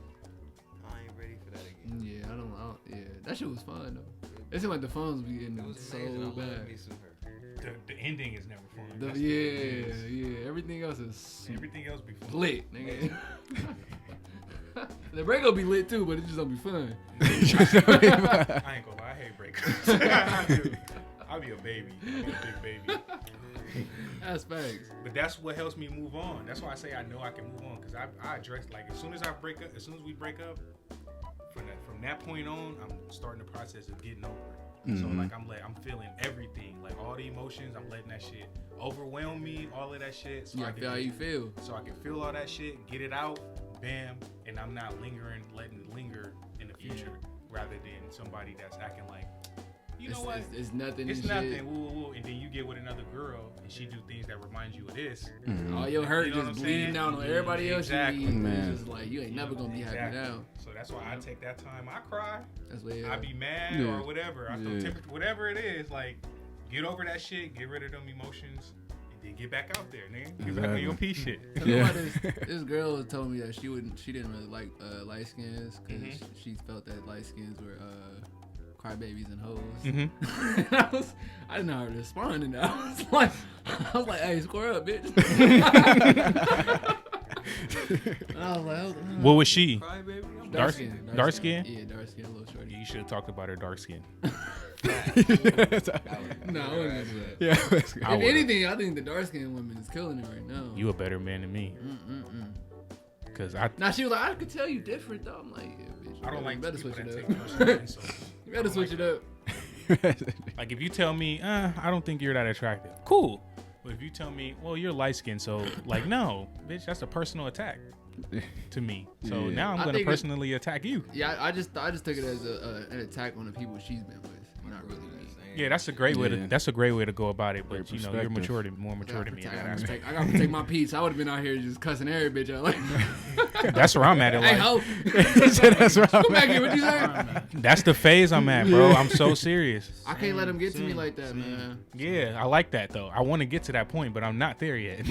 I ain't ready for that again. yeah, I don't. Yeah, that shit was fun though. It seemed like the phones be getting It was so amazing. I love bad. me some her. The ending is never fun. That's Yeah. Everything else is Everything else be fun. lit, nigga. The breakup be lit too, but it just don't be fun. I ain't gonna lie, I hate breakups. I'll be a baby. I'll be a big baby. That's facts. But that's what helps me move on. That's why I say I know I can move on, because I address, like, as soon as we break up, from that point on, I'm starting the process of getting over it. Mm-hmm. So like I'm feeling everything, like all the emotions. I'm letting that shit overwhelm me, all of that shit. So You gotta feel how you feel. So I can feel all that shit, get it out, bam, and I'm not letting it linger in the future, rather than somebody that's acting like, you know what? It's nothing. It's and nothing. shit. Woo, woo, woo. And then you get with another girl, and she do things that remind you of this. All your hurt You know what just I'm bleeding saying? down on everybody else. Exactly. You need. Man. It's just like you ain't never gonna be happy Exactly. now. So that's why I take that time. I cry. That's what. I be mad Yeah. or whatever. I throw Yeah. temperature, whatever it is. Like, get over that shit. Get rid of them emotions, and then get back out there, nigga. Get back on your pee shit. Yeah. This girl told me that she didn't really like light skins because Mm-hmm. she felt that light skins were crybabies and hoes. Mm-hmm. And I didn't know how to respond to that. I was like, hey, square up, bitch. And I was like, What was she? Cry, baby. I'm Dark skin. skin? Dark skin? Yeah, dark skin, a little shorty. You should have talked about her dark skin. No, I wasn't gonna do that. Yeah. If I would've. anything, I think the dark skinned woman is killing it right now. You a better man than me. Cause I Now she was like, I could tell you different though. I'm like, yeah, bitch. I don't like you better people switch that it take up. personal insults. You better switch it up. Like if you tell me, I don't think you're that attractive, cool. But if you tell me, well, you're light skinned, so like, no, bitch, that's a personal attack to me. So Yeah. now I'm I gonna think personally attack you. Yeah, I just took it as an attack on the people she's been with, not really me. Yeah, that's a great way Yeah. to go about it. But Great you know, you're perspective. more mature than me in that aspect. I gotta protect my peace. I would have been out here just cussing every bitch out. Like, That's where I'm at. hey, Like, ho, That's right. come back here. What you say? that's the phase I'm at, bro. I'm so serious. I can't let him get to me like that, man. Yeah, I like that though. I want to get to that point, but I'm not there yet.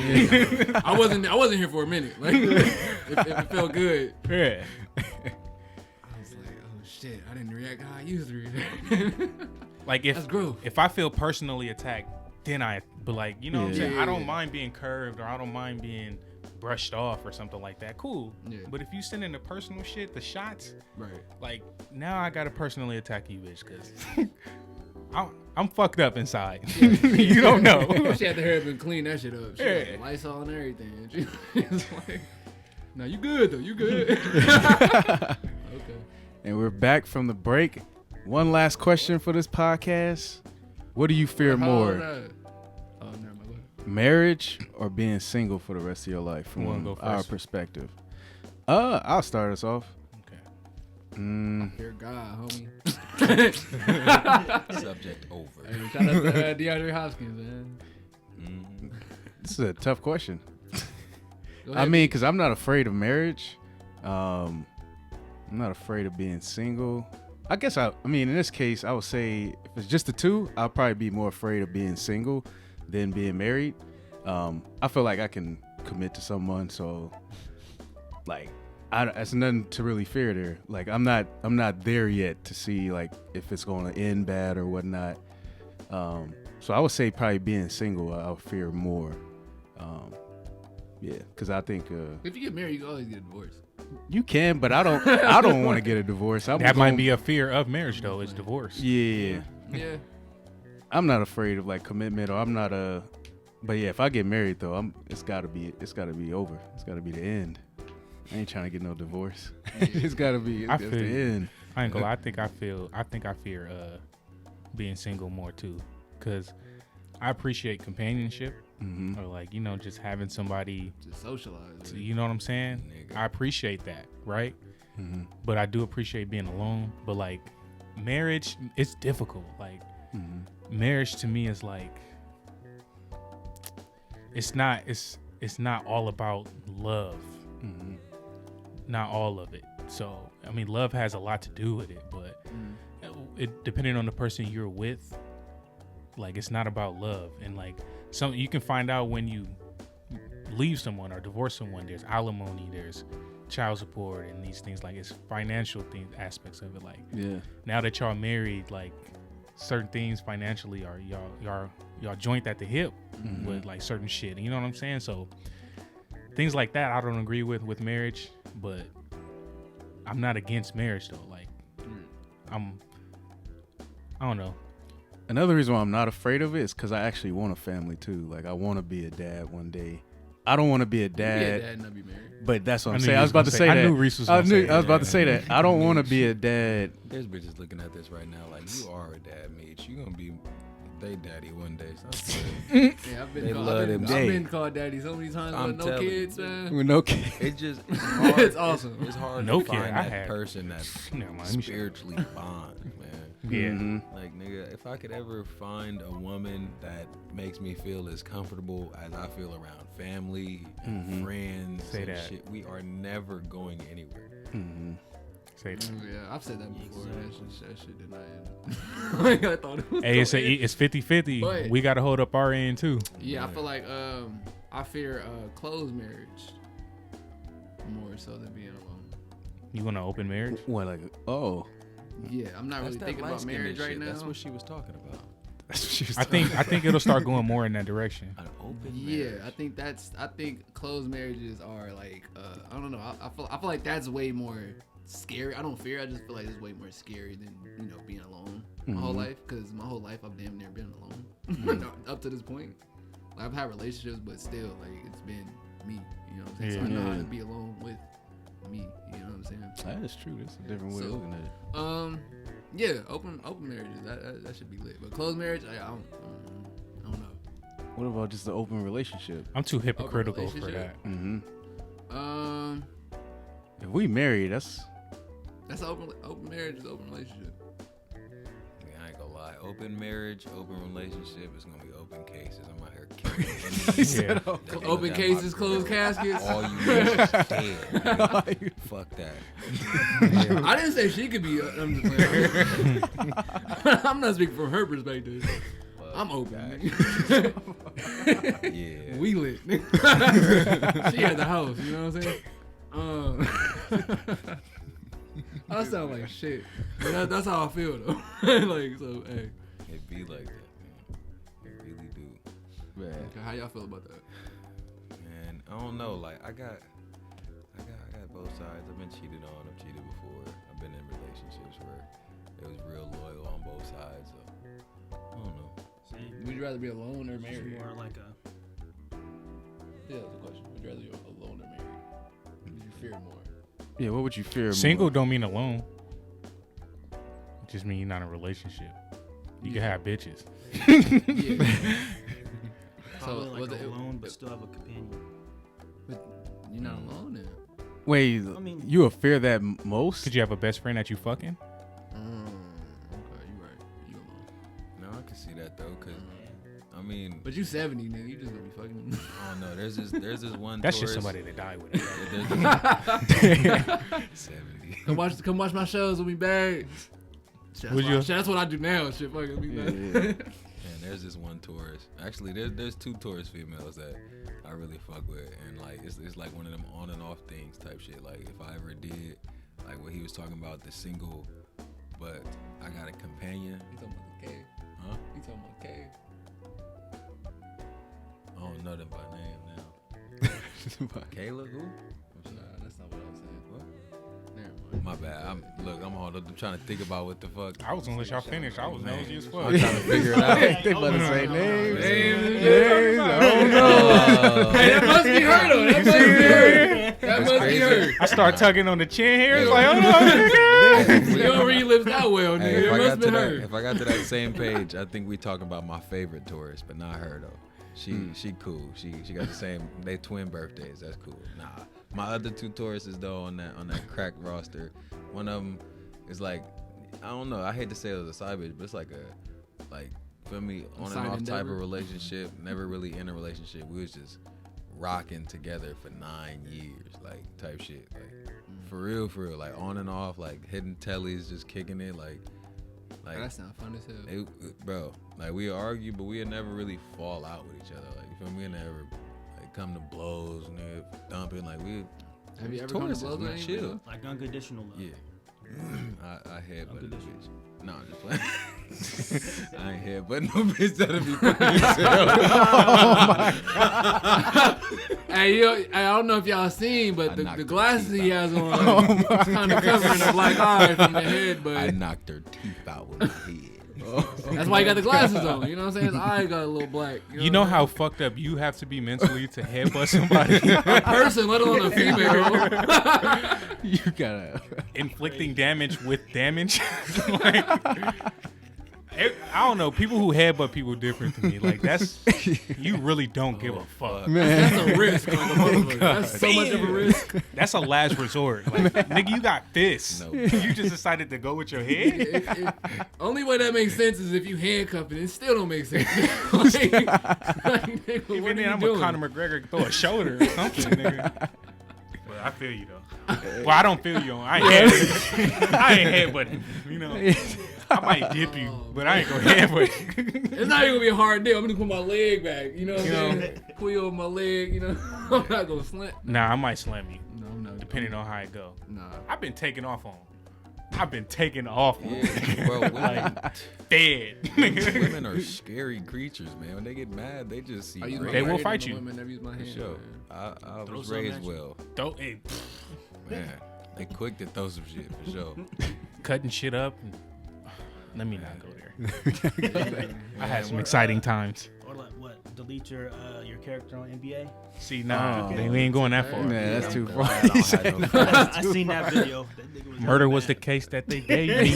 I wasn't here for a minute. Like, if it felt good. Yeah. I was like, oh shit, I didn't react how I used to react. Like That's growth. if I feel personally attacked, then but like, you know what I'm Yeah. saying? I don't Yeah. mind being curved or I don't mind being brushed off or something like that. Cool. Yeah. But if you send in the personal shit, the shots, Right. like now I gotta personally attack you, bitch, because I'm fucked up inside. You don't know. She had to hurry up and clean that shit up. She Yeah. had Lysol and everything. She was like, no, you good though. You good. Okay. And we're back from the break. One last question for this podcast. What do you fear more? Oh, never mind. Go ahead. Marriage or being single for the rest of your life Who wanna from go our first? perspective? I'll start us off. Okay. Dear God, homie. Subject over. Hey, shout out to DeAndre Hopkins, man. Mm-hmm. This is a tough question. I mean, because I'm not afraid of marriage. I'm not afraid of being single. I guess I mean, in this case, I would say if it's just the two, I'll probably be more afraid of being single than being married. I feel like I can commit to someone, so like, it's nothing to really fear there. Like, I'm not there yet to see like if it's going to end bad or whatnot. So I would say probably being single, I'll fear more. Yeah, because I think if you get married, you can always get a divorce. You can, but I don't want to get a divorce. That might be a fear of marriage, though. Is divorce. Yeah. Yeah. I'm not afraid of like commitment, or I'm not a. But yeah, if I get married though, it's gotta be over. It's gotta be the end. I ain't trying to get no divorce. It's gotta be. It's the end. I ain't gonna lie. I think I fear being single more too, because I appreciate companionship. Mm-hmm. Or like, just having somebody to socialize. You know what I'm saying? Nigga. I appreciate that, right? Mm-hmm. But I do appreciate being alone. But like marriage, it's difficult. Like marriage to me is like it's not all about love. Mm-hmm. Not all of it. So I mean, love has a lot to do with it, but it depending on the person you're with, like it's not about love. And like you can find out when you leave someone or divorce someone, there's alimony, there's child support, and these things. Like it's financial aspects of it. Like now that y'all married, like certain things financially are y'all joint at the hip with like certain shit. You know what I'm saying? So things like that I don't agree with marriage, but I'm not against marriage though. Like I don't know. Another reason why I'm not afraid of it is because I actually want a family too. Like I want to be a dad one day. I don't want to be a dad. Be a dad and not be married. But that's what I'm saying. I was about to say that. I knew Reese was going to say that. I was about to say that. I don't want to be a dad. There's bitches looking at this right now like, you are a dad, Meech. You gonna be they daddy one day. Yeah, I've been called daddy so many times with no kids, man. With no kids. It's just hard. It's awesome. It's hard no to find kid. that person that's spiritually bond, man. Yeah. Mm-hmm. Like, nigga, if I could ever find a woman that makes me feel as comfortable as I feel around family and friends shit, we are never going anywhere. Mm-hmm. Say that. Yeah, I've said that before. That shit did not end. Like, I thought it was. Hey, it's 50-50. We got to hold up our end too. Yeah, I feel like I fear closed marriage more so than being alone. You want an open marriage? What, like, oh. Yeah, I'm not really thinking about marriage right now. That's what she was talking about. I think it'll start going more in that direction. An open marriage. I think closed marriages are like I don't know. I feel like that's way more scary. I don't fear. I just feel like it's way more scary than being alone my whole life. Because my whole life I've damn near been alone up to this point. Like, I've had relationships, but still like it's been me. You know what I'm saying? So I know how to be alone with me. You know what I'm saying? That is true. That's a different way of looking at it. Yeah, open marriages that should be lit. But closed marriage, I don't know. What about just the open relationship? I'm too hypocritical for that. Mm-hmm. If we married, that's open marriage is open relationship. I ain't gonna lie. Open marriage, open relationship is gonna be open cases. I'm out here killing. Open cases, closed caskets. All you need is dead. Fuck that. I didn't say she could be. I'm just playing. I'm not speaking from her perspective. I'm open. Yeah. We lit. She at the house. You know what I'm saying? I sound like shit. But that's how I feel though. Like, so hey. It be like that, man. It really do. Man. Okay, how y'all feel about that? Man, I don't know. Like, I got both sides. I've been cheated on. I've cheated before. I've been in relationships where it was real loyal on both sides. So I don't know. Would you rather be alone or married? More like Yeah, that's the question. Would you rather be alone or married? Would you fear more? Yeah, what would you fear Single more? don't mean alone. It just mean you're not in a relationship. You can have bitches. Yeah. probably like alone, but still have a companion. But you're not alone then. Wait, you would fear that most? Could you have a best friend that you fucking? Okay, you right. You alone. No, I can see that though, I mean, But you 70, nigga. You just gonna be fucking. I don't know. There's this one. That's tourist, just somebody that died with it. 70. Come watch my shows with me, babe. That's what I do now. Shit, fucking me, man. And there's this one tourist. Actually, there's two tourist females that I really fuck with, and like it's like one of them on and off things type shit. Like if I ever did, like what he was talking about, the single, but I got a companion. You talking about the cave? Huh? You talking about cave? I don't know them by name now. Kayla, who? Nah, that's not what I was saying. What? Never mind. My bad. I'm trying to think about what the fuck. I was gonna let y'all finish. I was nosy as fuck. I'm trying to figure it out. They about to say names. Names. I don't know. Hey, that must be her though. That must be her. That must be her. I start tugging on the chin here. It's like, oh no. You don't read lips that well, nigga. Hey, It must be her. if I got to that same page, I think we talking about my favorite tourist, but not her though. She cool. She got the same. They twin birthdays. That's cool. Nah, my other two tourists though on that crack roster. One of them is like, I don't know. I hate to say it was a side bitch, but it's like feel me, on and off type of relationship. Never really in a relationship. We was just rocking together for 9 years, like type shit. Like for real, like on and off, like hitting tellies, just kicking it, like That sounds fun as hell. bro. Like we argue, but we would never really fall out with each other. Like you feel me? We never like come to blows, nigga, dumping. Like we. Have you ever come to blows with anybody? Chill. Like unconditional love. Yeah. I headbutted a bitch. No, I'm just playing. I ain't headbutting no bitch that'll be fucking yourself. Hey, I don't know if y'all seen, but the glasses he has on kind of covering the black eye from the head. But I knocked her teeth out with my head. That's why he got the glasses on. You know what I'm saying? His eye got a little black. You know how fucked up you have to be mentally to headbutt somebody? A person, let alone a female. You gotta Inflicting damage with damage. Like, I don't know. People who headbutt people different to me. Like you really don't give a fuck. man. That's a risk. That's so much of a risk. That's a last resort. Like, nigga, you got fists. No. You just decided to go with your head. Only way that makes sense is if you handcuff it. It still don't make sense. Nigga, Even then, I'm a Conor McGregor, throw a shoulder or something, nigga. But I feel you though. Well, I don't feel you. I ain't headbutting. You know, I might dip you, but I ain't gonna headbutt. It's not even gonna be a hard deal. I'm gonna put my leg back. You know what I'm saying? Pull you over my leg. You know, I'm not gonna slant. Nah, I might slam you. No, I'm not. Depending on how it go. Nah. I've been taking off on. Yeah, bro. Women, Dead. women are scary creatures, man. When they get mad, they just see. They will fight you. Women never use my hand. Sure. I was raised well. Hey, Man, they quick to throw some shit for sure. cutting shit up. Let me not go there. I had some exciting times. Or like what? Delete your character on NBA. See, nah, we ain't going that far. Man, that's too far. I seen that video. That nigga was Murder mad. was the case that they gave me.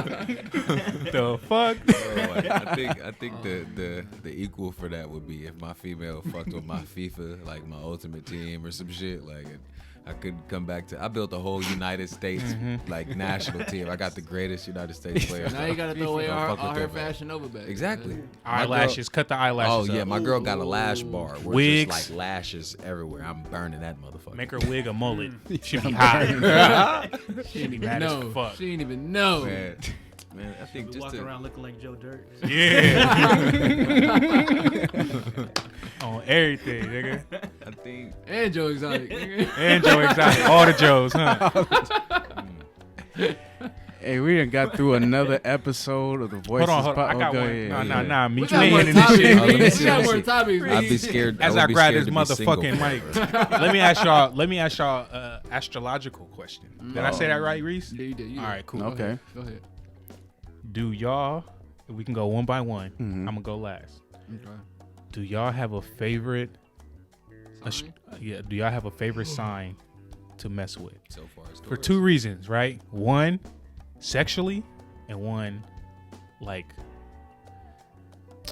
The fuck? I think the equal for that would be if my female fucked with my FIFA, like my ultimate team or some shit. Like I could come back to. I built a whole United States like national team. I got the greatest United States players. Now you gotta throw away Don't all fuck with her them, man. fashion over back. Exactly. Eyelashes, cut the eyelashes. Oh yeah, up. my girl got a lash bar. We're Wigs. just like lashes everywhere. I'm burning that motherfucker. Make her wig a mullet. She'd be hot. She'd be mad as fuck. She didn't even know. Man, I think We just walking to, around looking like Joe Dirt. Yeah. On everything, nigga. I think And Joe Exotic. Nigga. And Joe Exotic. All the Joes, huh? Hey, we done got through another episode of the Voiceless. Hold on. I got go one. ahead. Nah. We Meech, got we more ain't in this topics. shit. Oh, let me We see, got let me more see. topics. I'd be scared. As would I be grab scared this to be single motherfucking forever. mic, let me ask y'all astrological question. Did I say that right, Reese? Yeah, you did. All right, cool. Okay. Go ahead. Do y'all? We can go one by one. Mhm. I'm gonna go last. Okay. Do y'all have a favorite? Sign? Do y'all have a favorite sign to mess with? So far, as For Taurus. 2 reasons, right? One, sexually, and one, like,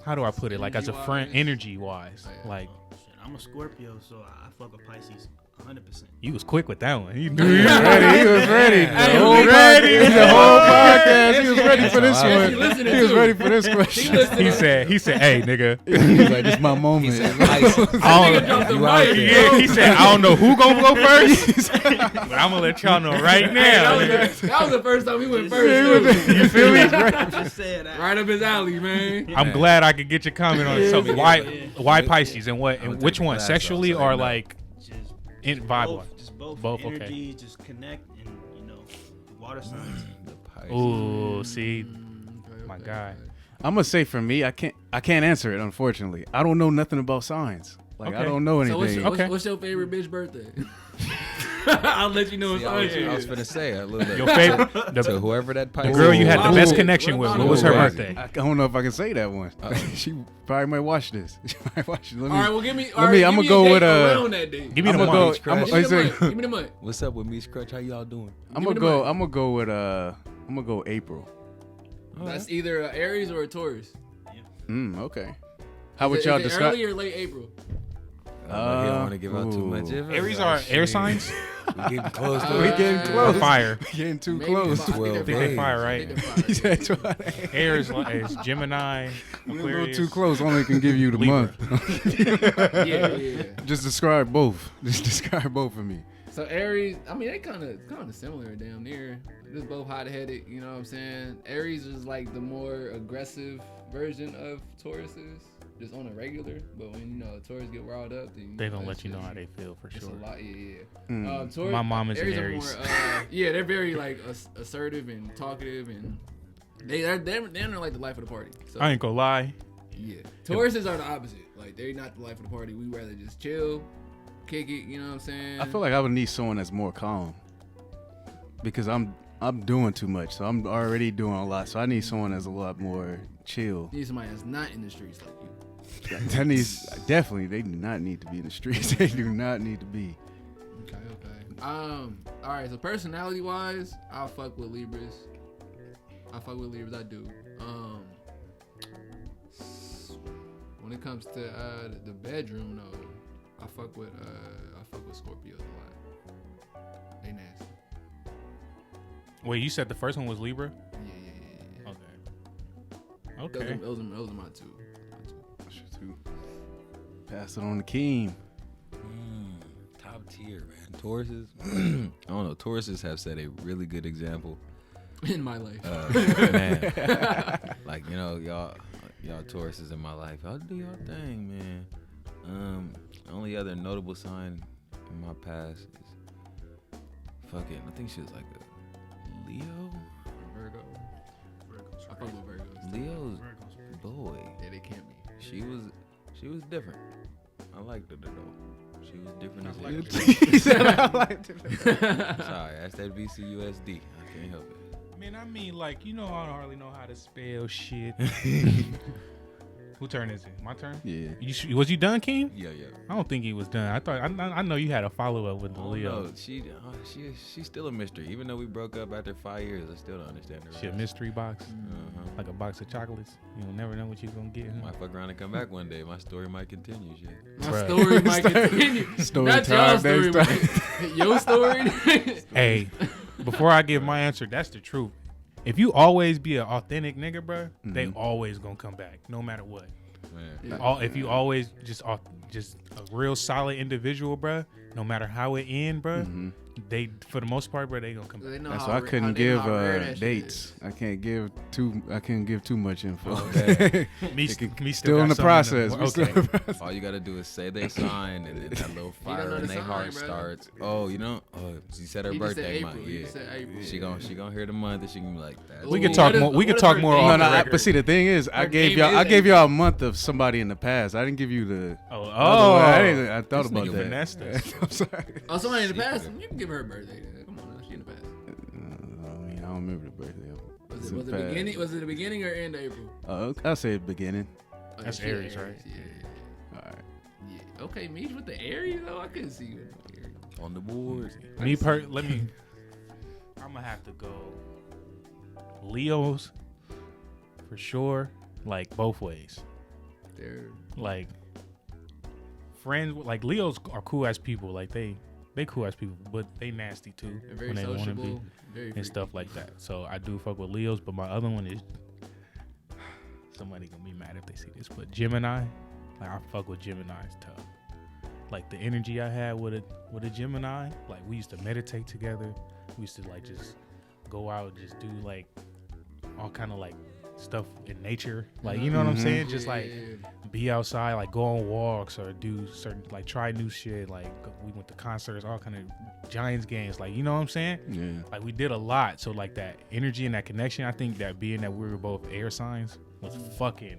how do I put it? Like as a friend, energy wise. Like Shit, I'm a Scorpio, so I fuck with Pisces 100%. you was quick with that one. You He was ready. He was ready. Hey, The whole we- podcast. The whole podcast. He was ready for this That's one. He was ready for this question. He said, "Hey, nigga." He's like, "This is my moment." He said, He said, "I don't know who gonna go first, but I'm gonna let y'all know right now." That was the first time we went first. You feel me? Just said that. Right up his alley, man. I'm glad I could get your comment on it. So why Pisces and what and which one, sexually or like Just in vibe? both. Just both. Both, okay. Energy, just connect, and the water signs. Ooh, see, my guy. I'm gonna say for me, I can't answer it. Unfortunately, I don't know nothing about science. Like I Okay. don't know So anything. what's your favorite bitch birthday? I'll let you know if I was finna say a little bit. Your favorite, To whoever that the Pisces girl you had the Ooh. best connection with. What was her Ooh. birthday? I don't know if I can say that one. She probably might watch this. She might watch it. Let me, All right, well, give me. I'm gonna go with around that date. Give me the I'm gonna month. go. I'm Give Give me the gonna month. Give me the month. What's up with Meech Crutch? How y'all doing? Give me the month. I'm gonna go with I'm gonna go April. That's either an Aries or a Taurus. Okay. How would Is y'all it describe? early or late April? He don't want to give out too ooh. much. Aries are air signs. We getting close to We it. getting Or close. fire. Getting too Maybe close. five. I think 12 they're Think they fire, right? He said 12. Air is Gemini, We're a little Aquarius. too close. Only can give you the Libra. month. Yeah. Just describe both. Just describe both for me. So Aries, I mean, they kind of similar, damn near. Just both hot-headed, you know what I'm saying? Aries is like the more aggressive version of Tauruses, just on a regular. But when Taurus get riled up, then They gonna let you know how they feel for It's sure. a lot, yeah. Mm. Taurus, My mom is an Aries are Aries. more, yeah, they're very like assertive and talkative, and they're like the life of the party. So I ain't gonna lie. yeah, Tauruses are the opposite. Like they're not the life of the party. We rather just chill, kick it. You know what I'm saying? I feel like I would need someone that's more calm because I'm doing too much. So I'm already doing a lot. So I need someone that's a lot more chill. You need somebody that's not in the streets like you. That needs definitely. They do not need to be in the streets. They do not need to be. Okay. All right. So personality wise, I'll fuck with Libras. I do. When it comes to the bedroom though, I fuck with Scorpios a lot. They nasty. Wait, you said the first one was Libra? Yeah. Okay. Those are my two. Pass it on to Keem. Top tier, man. Tauruses. I don't know. Tauruses have set a really good example. In my life. Man. Like, y'all Tauruses in my life. Y'all do y'all thing, man. Only other notable sign in my past is fucking, I think she was like a Leo? Virgo. I fuck with Virgos. Leo's boy. Yeah, they can't be. She was different. I liked her though. She was different as liked hell. He said I liked it. Sorry, that's that VCUSD. I can't help it. Man, I mean, like, I don't hardly know how to spell shit. Who turn is it? My turn? Yeah. Was you done, King? Yeah. I don't think he was done. I know you had a follow up with the Oh, Leo. no, she's still a mystery. Even though we broke up after 5 years, I still don't understand her. She a mystery box, Uh-huh. like a box of chocolates. You'll never know what you're gonna get. Huh? Might fuck around and come back one day. My story might continue. Shit. My Bruh. story might continue. Story Not time, y'all story. next but your story. Hey, before I give my answer, that's the truth. If you always be an authentic nigga, bro, they always gonna come back, no matter what. Man. If you always just a real solid individual, bro, no matter how it end, bro, they for the most part, bro, they gonna come back. They know That's how why I ra- couldn't they know give how rare that shit dates. is. I can't give too much info. Okay. Me Still in the got process. something We still okay. in the process. All you gotta do is say they sign, and then that little don't fire know in the their sign, heart bro. starts. Oh, she said her You just said birthday April. month. You Yeah. just said April. She gonna hear the month, and she can be like, that's We Ooh, could talk what if- more. We what could if talk her more game- off No, the no. record. But see, the thing is, I Her gave game y'all. is I gave April. y'all a month of somebody in the past. I didn't give you the. Oh, I thought This about nigga that. finessed us. I'm sorry. Oh, somebody in the past? You can give her a birthday. Then. Come on, she in the past. I mean, I don't remember the birthday. Was It's it in the past. beginning? Was it the beginning or end of April? I'll say beginning. Oh, That's she Aries, right? Yeah. All right. Yeah. Okay, Meech with the Aries though. I couldn't see you with the Aries. on the board. I'm gonna have to go Leos for sure. Like both ways. They're Like friends, like Leos are cool as people. Like they cool as people, but they nasty too They're very when they want to be sociable, very and stuff like that. So I do fuck with Leos, but my other one is somebody gonna be mad if they see this, but Gemini, like I fuck with Gemini's tough. Like the energy I had with a Gemini, like we used to meditate together. We used to like just go out and just do like all kind of like stuff in nature, like you know what I'm saying, just like be outside, like go on walks or do certain like try new shit, like we went to concerts, all kind of Giants games, like you know what I'm saying, like we did a lot. So like that energy and that connection, I think that being that we were both air signs was fucking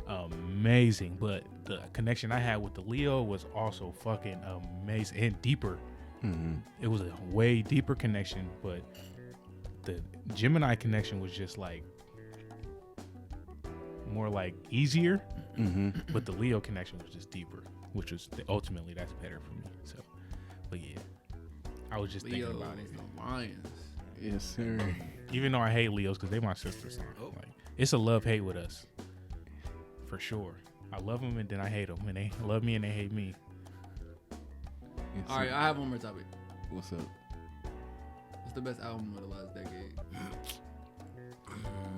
amazing. But the connection I had with the Leo was also fucking amazing and deeper. It was a way deeper connection, but the Gemini connection was just like more like easier, but the Leo connection was just deeper, which was ultimately that's better for me. So, but yeah, I was just thinking about it. The Lions. Yes, sir. Even though I hate Leos because they my sisters, like it's a love hate with us, for sure. I love them and then I hate them, and they love me and they hate me. All right, I have one more topic. What's up? What's the best album of the last decade?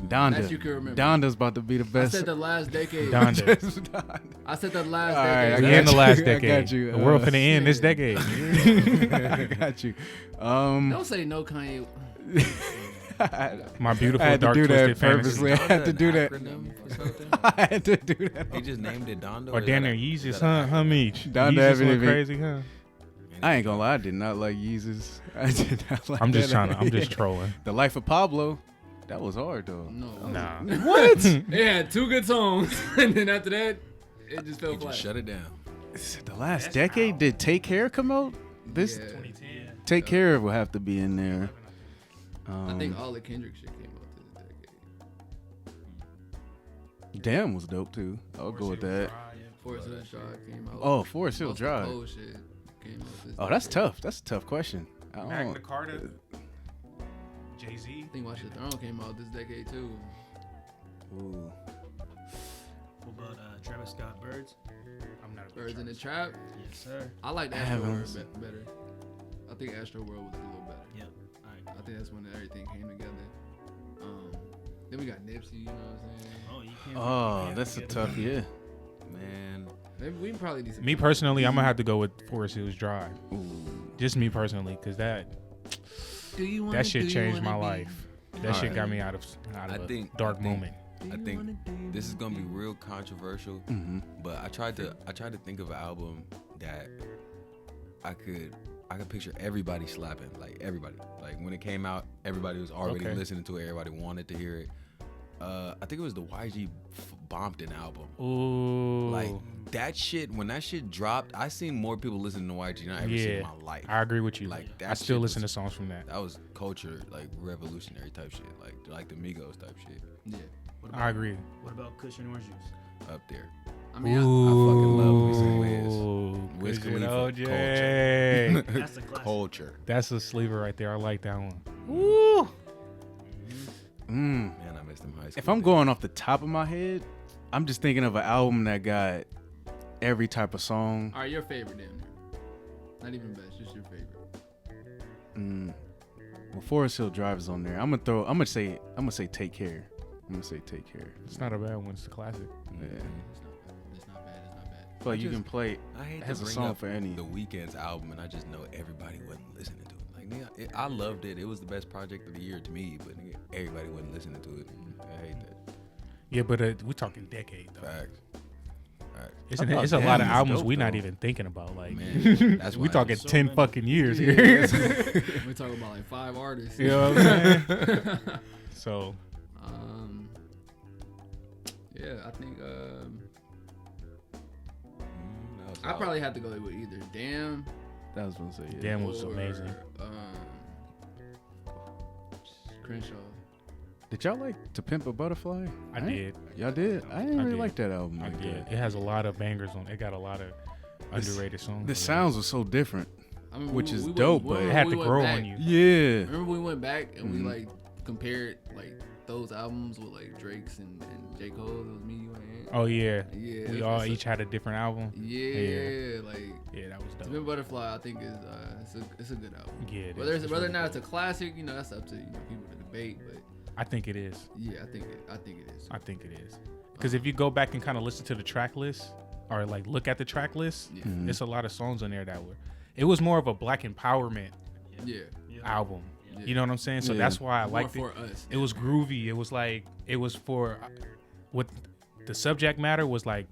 Donda. That you can remember. Donda's about to be the best. I said the last decade. Donda. I said the last All right, decade. We in the last decade. I got you. The world finna end this decade. I got you. Don't say no, Kanye. My beautiful I had to dark do twisted that purposely. fantasy. I had to do that. I had to do that. He just named it Donda. Or damn near Yeezus, huh, Meech? Donda Yeezus haven't went even- crazy, huh? I ain't gonna lie, I did not like Yeezus. I did not like I'm just that. I'm just trolling. The Life of Pablo, that was hard though. No. Nah. What? It had 2 good songs, and then after that, it just fell He flat. just shut it down. The last decade, did Take Care come out? This Yeah. 2010. Take Care will have to be in there. I think all the Kendrick shit came out this decade. Damn was dope too. I'll go with that. Forest Hill Drive came out. Oh, Forest Hill Most of the Drive. old shit came out this Oh, that's decade. tough. That's a tough question. I Magna don't, Carta. Jay-Z. I think Watch the Throne came out this decade too. ooh. What about Travis Scott Birds? I'm not a big Birds in the Travis. Trap. Yes, sir. I like I Astro haven't World listened. better. I think Astro World was a little better. Yep. All right. I think that's when everything came together. Then we got Nipsey, you know what I'm saying? Oh, you can't. Oh, that's a tough yeah. Man, Maybe we can probably do some. Me personally, I'm gonna have to go with Forest Hills Drive. Ooh. Just me personally, cause that shit changed my life. That shit got me out of I a think- dark I think- moment. I think this is gonna be real controversial, but I tried to think of an album that I could picture everybody slapping, like everybody. Like when it came out, everybody was already Okay. listening to it. Everybody wanted to hear it. I think it was the YG Bompton album. Ooh, Like that shit. When that shit dropped, I seen more people listening to YG than I ever seen in my life. I agree with you. Like, that I still shit listen was- to songs from that. That was culture, like revolutionary type shit, like the Migos type shit. Yeah. What I agree. What about Cushion Orange Juice? Up there. I mean, fucking love me some Wiz. Wiz Good shit, Khalifa, OJ. That's a classic. Culture. That's a sleeper right there. I like that one. Woo. Man, I missed them high school. If I'm days. going off the top of my head, I'm just thinking of an album that got every type of song. all right, your favorite damn near. Not even best, just your favorite. Well, Forest Hill Drive is on there. I'm gonna say Take Care. I'm gonna say Take Care. It's not a bad one. It's a classic. Yeah. It's not bad. It's not bad. But you just- can play. I hate It has to a bring song up for any. the Weeknd's album, and I just know everybody wasn't listening to it. Like, nigga, I loved it. It was the best project of the year to me, but nigga, everybody wasn't listening to it. I hate that. Yeah, but we're talking decade though. Facts. It's, I thought it's a lot Damn of was albums dope, we're not though. even thinking about. Like, Man, that's we why talking so 10 many. fucking years Yeah. here. We're talking about like 5 artists. You know what I'm saying? So, Yeah, I think that was I solid. probably have to go with either Damn. That was gonna say. Yeah. Damn was or, amazing. Crenshaw. Did y'all like To Pimp a Butterfly? I ain't- did. Y'all did. I didn't I really did. like that album. I Like did. that. It has a lot of bangers on it. Got a lot of underrated songs. The on it. sounds were so different. I mean, Which is went- dope, but It had we to went grow back- on you. Yeah. Remember we went back and Mhm. we like compared like those albums with like Drake's and J. Cole's. It was me, you, and Ant. Oh yeah. Yeah. We all each had a different album. Yeah, like Yeah, that was To dope. Pimp a Butterfly, I think it's a good album. Yeah, it Whether is. or not it's a classic, that's up to people to debate. But I think it is. yeah, I think it is. I think it is. Because if you go back and kind of listen to the track list or like look at the track list, it's a lot of songs on there that were. It was more of a black empowerment album. Yeah. You know what I'm saying? So that's why I liked it. For us. It was groovy. It was like it was for what the subject matter was like,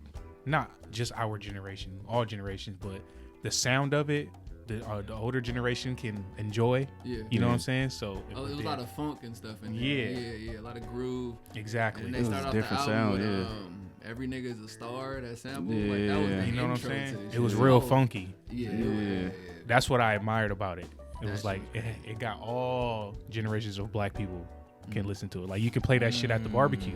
not just our generation, all generations, but the sound of it. The older generation can enjoy. Yeah. You know what I'm saying? So it was a lot of funk and stuff in there. Yeah. Yeah, a lot of groove. Exactly. And It they was start a off the different album sound, with Every Nigga's a Star, that sample. Yeah. Like that was the You know what I'm intro saying? to this It was shit. real funky. Yeah. That's what I admired about it. It That was shit like was it got all generations of black people can listen to it. Like you can play that shit at the barbecue.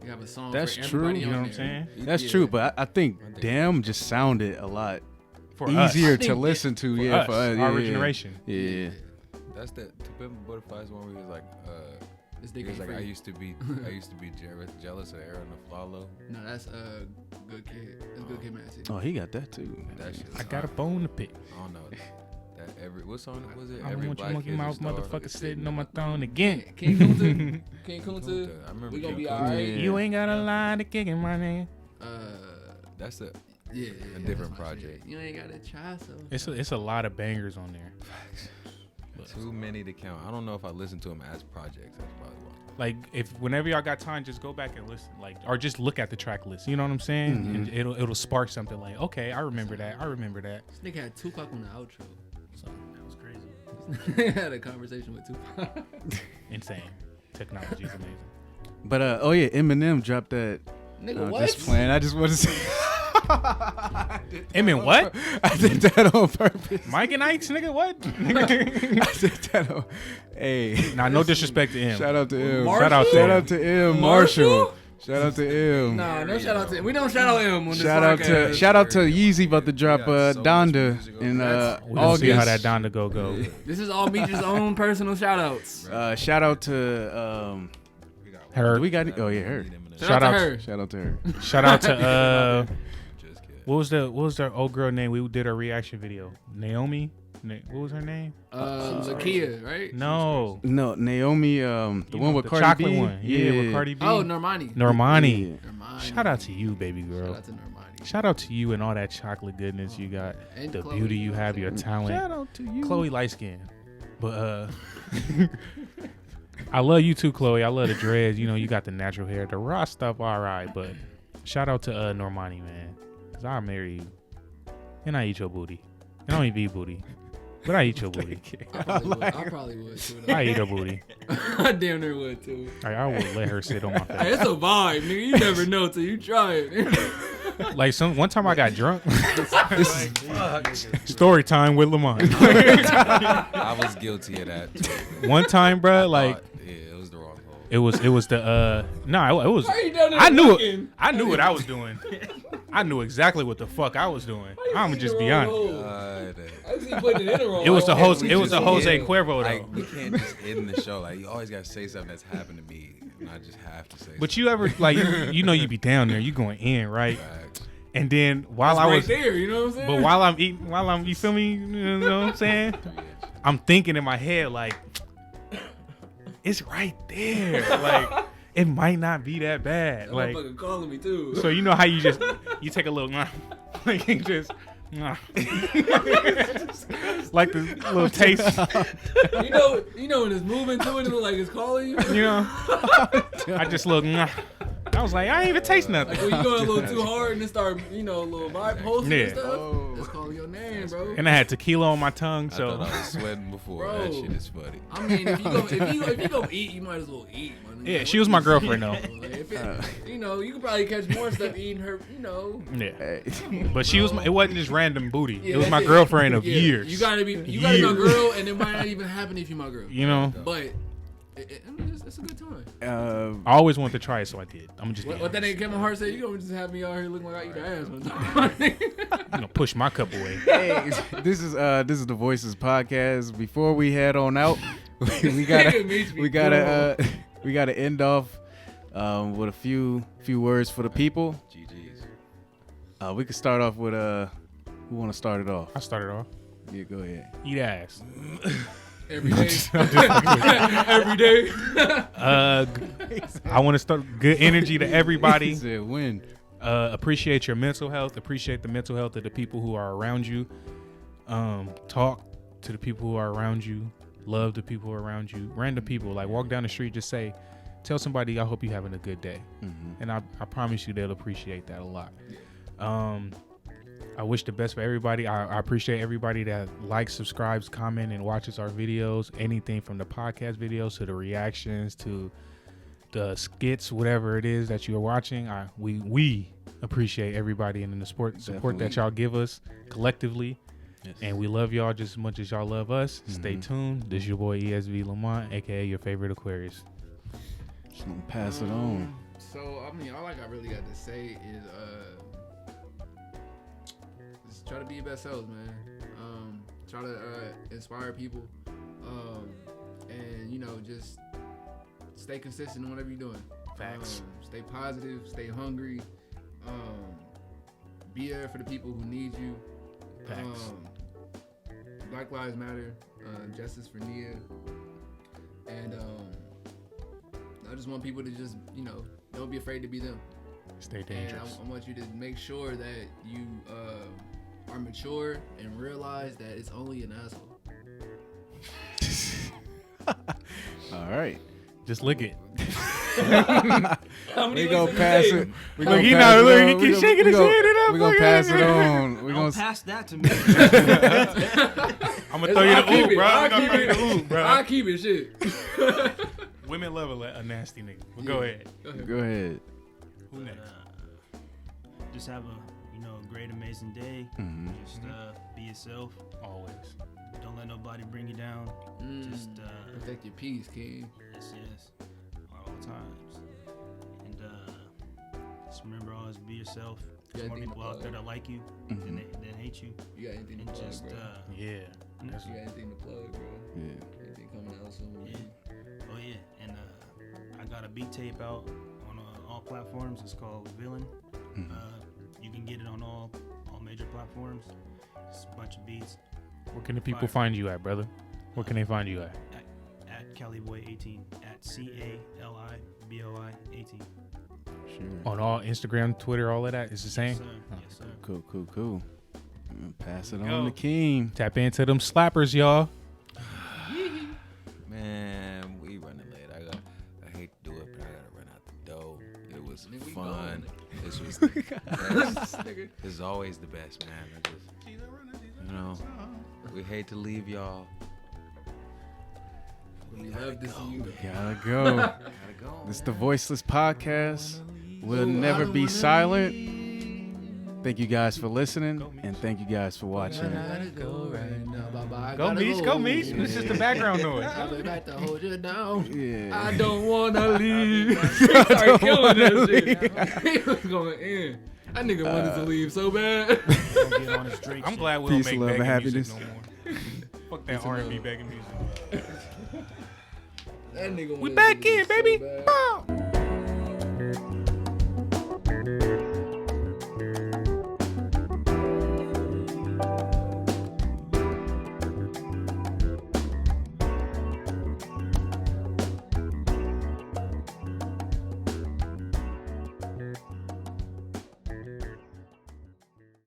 You have a song That's for true. everybody You know on what I'm there. saying? That's true, but I think Damn just sounded a lot For easier us. to listen to. For Yeah, us, for us. our Yeah. generation. Yeah. That's the To Pimp a Butterfly's one where he was like, This he nigga was like, free. I used to be jealous of Aaron the Flalo. No, that's Good Kid. That's Good Kid, Mad City. Oh, he got that too. That shit. I got a bone to pick. I don't know. What song was it? I Every want you black monkey kid's a mouth star. motherfucker sitting on my throne again. King Kunta. King Kunta. I remember We gonna King be Kunta. alright. Yeah. You ain't got a line to kick in my name. That's a Yeah, a different that's my project. shit. You ain't gotta try so. It's a lot of bangers on there. Too many to count. I don't know if I listen to them as projects. That's probably why. Like if whenever y'all got time, just go back and listen. Like or just look at the track list. You know what I'm saying? And it'll spark something like, okay, I remember that. I remember that. This nigga had Tupac on the outro. So That was crazy. Had a conversation with Tupac. insane. Technology is amazing. But Eminem dropped that. Nigga, what? Just playing. I just want to say. Eminem, what? I did that on purpose. Mike and Ike's nigga, what? I did that on. Hey. Nah, no disrespect to him. Shout out to M. Marshall? Shout out to M. Marshall? Marshall. Shout out to M. Nah, no shout out to him. We don't shout out him on this Shout out to Yeezy about to drop got so much Donda music on in that. We're gonna August. see how that Donda go. This is all Meech's own personal shout outs. Shout out to Her. do we got oh yeah her. Shout out to her. Shout out to her. Shout out to Just kidding. what was their old girl name? We did a reaction video. Naomi. What was her name? Zakia, right? No. No, Naomi, the You one know, with the Cardi chocolate B. one. Yeah, with Cardi B. Oh, Normani. Normani. Normani. Shout out to you, baby girl. Shout out to Normani. Shout out to you and all that chocolate goodness you got. And The Chloe. beauty you have, your talent. Shout out to you. Chloe light skin. But I love you too, Chloe. I love the dreads. You know, you got the natural hair. The raw stuff, all right. But shout out to Normani, man. Because I'll marry you. And I eat your booty. And I don't even eat booty. But I eat your booty. I probably would too. Though. I eat her booty. I damn near would too. I would let her sit on my Hey, face. it's a vibe, nigga. You never know till you try it. Like one time I got drunk. Story time with Lamont. I was guilty of that. Too. One time, bro, like Yeah, it was the wrong hole. it was the no, it was. Why you down there I knew looking? I knew what I was doing. I knew exactly what the fuck I was doing. I'm just be honest. I see you putting it in a roll. It was the Like, Jose. we It was just- the Jose Yeah. Cuervo though. Like we can't just end the show. Like you always gotta say something that's happened to me, and I just have to say. But you ever like you know you be down there, you going in right, Facts. and then while That's I right was, there, you know what I'm saying? but while I'm eating, you feel me? You know what I'm saying? I'm thinking in my head like, it's right there. Like it might not be that bad. That Like motherfucker calling me too. so you know how you you take a little like you just. Like the little taste, you know when it's moving to it, it look like it's calling you. you know. I just look. I was like, I ain't even taste nothing. Like when you going a little too hard and it start, a little vibe posting Yeah. and stuff. It's calling your name, bro. And I had tequila on my tongue, I so thought I was sweating before. Bro. That shit is funny. I mean, if you go eat, you might as well eat. Man. Yeah, Like, she what was my you girlfriend, saying? though. Like, if it, you could probably catch more stuff eating her. yeah. Hey. But she was. It wasn't just random booty. Yeah, It was that's my it. girlfriend of Yeah, years. You gotta be my girl, and it might not even happen if you my girl. You know, But I mean, it's a good time. I always wanted to try it, so I did. I'm gonna just be What that nigga Kevin Hart said, you gonna just have me out here looking like I eat your ass one time. I'm gonna push my cup away. Hey, this is the Voices podcast. Before we head on out, we gotta we got to end off with a few words for the people. GG's. We could start off with who want to start it off? I started off. Yeah, go ahead. Eat ass. Every day. Every day. I want to start good energy to everybody. He said win. Appreciate your mental health. Appreciate the mental health of the people who are around you. Talk to the people who are around you. Love the people around you. Random people, like walk down the street, just tell somebody, I hope you're having a good day. Mm-hmm. And I promise you they'll appreciate that a lot. I wish the best for everybody. I appreciate everybody that likes, subscribes, comment, and watches our videos. Anything from the podcast videos to the reactions to the skits, whatever it is that you're watching. We appreciate everybody and the support that y'all give us collectively. Yes. And we love y'all just as much as y'all love us. Mm-hmm. Stay tuned. This is your boy ESV Lamont, aka your favorite Aquarius. Just gonna pass it on. So I mean, all I really got to say is just try to be your best selves, man. Try to inspire people, and just stay consistent in whatever you're doing. Facts. Stay positive. Stay hungry. Be there for the people who need you. Facts. Black Lives Matter. Justice for Nia. And I just want people to just don't be afraid to be them. Stay dangerous. And I want you to make sure that you are mature and realize that it's only an asshole. All right. Just lick it. We gonna pass it. He keeps shaking his head up. We gonna pass it on. We gonna pass that to me. I'm gonna throw you the oop, bro. I'll keep it, shit. Women love a nasty nigga. But go ahead. Go ahead. Who next? Just have a great, amazing day. Mm-hmm. Just be yourself. Always. Don't let nobody bring you down. Just protect your peace, King. Yes. At all times. And just remember, always be yourself. There's more people out there that like you than hate you. You got anything to plug, just, bro? Yeah. You got anything to plug, bro? Yeah. Anything coming out soon? Oh yeah. And I got a beat tape out on all platforms. It's called Villain. Mm-hmm. You can get it on all major platforms. It's a bunch of beats. Where can the people find you at, brother? Where can they find you at? At Caliboy18. At CALIBOI 18. Sure. On all Instagram, Twitter, all of that. It's the same? Yes, sir. Cool. I'm gonna pass it on to Keem. Tap into them slappers, y'all. Man, we running late. I hate to do it, but I gotta run out the door. It was fun. This was the best. This is always the best, man. We hate to leave y'all. We love to see you. Gotta go. This is the Voiceless Podcast. We'll never be silent. Thank you guys for listening, and thank you guys for watching. Go right now. Bye-bye. Go Meech. It's just the background noise. I'm about to hold you down. Yeah. I don't want to leave. He started killing that shit. He was going in. That nigga wanted to leave so bad. I'm glad we don't make begging music no more. Fuck that R&B begging music. That nigga we back in, baby. So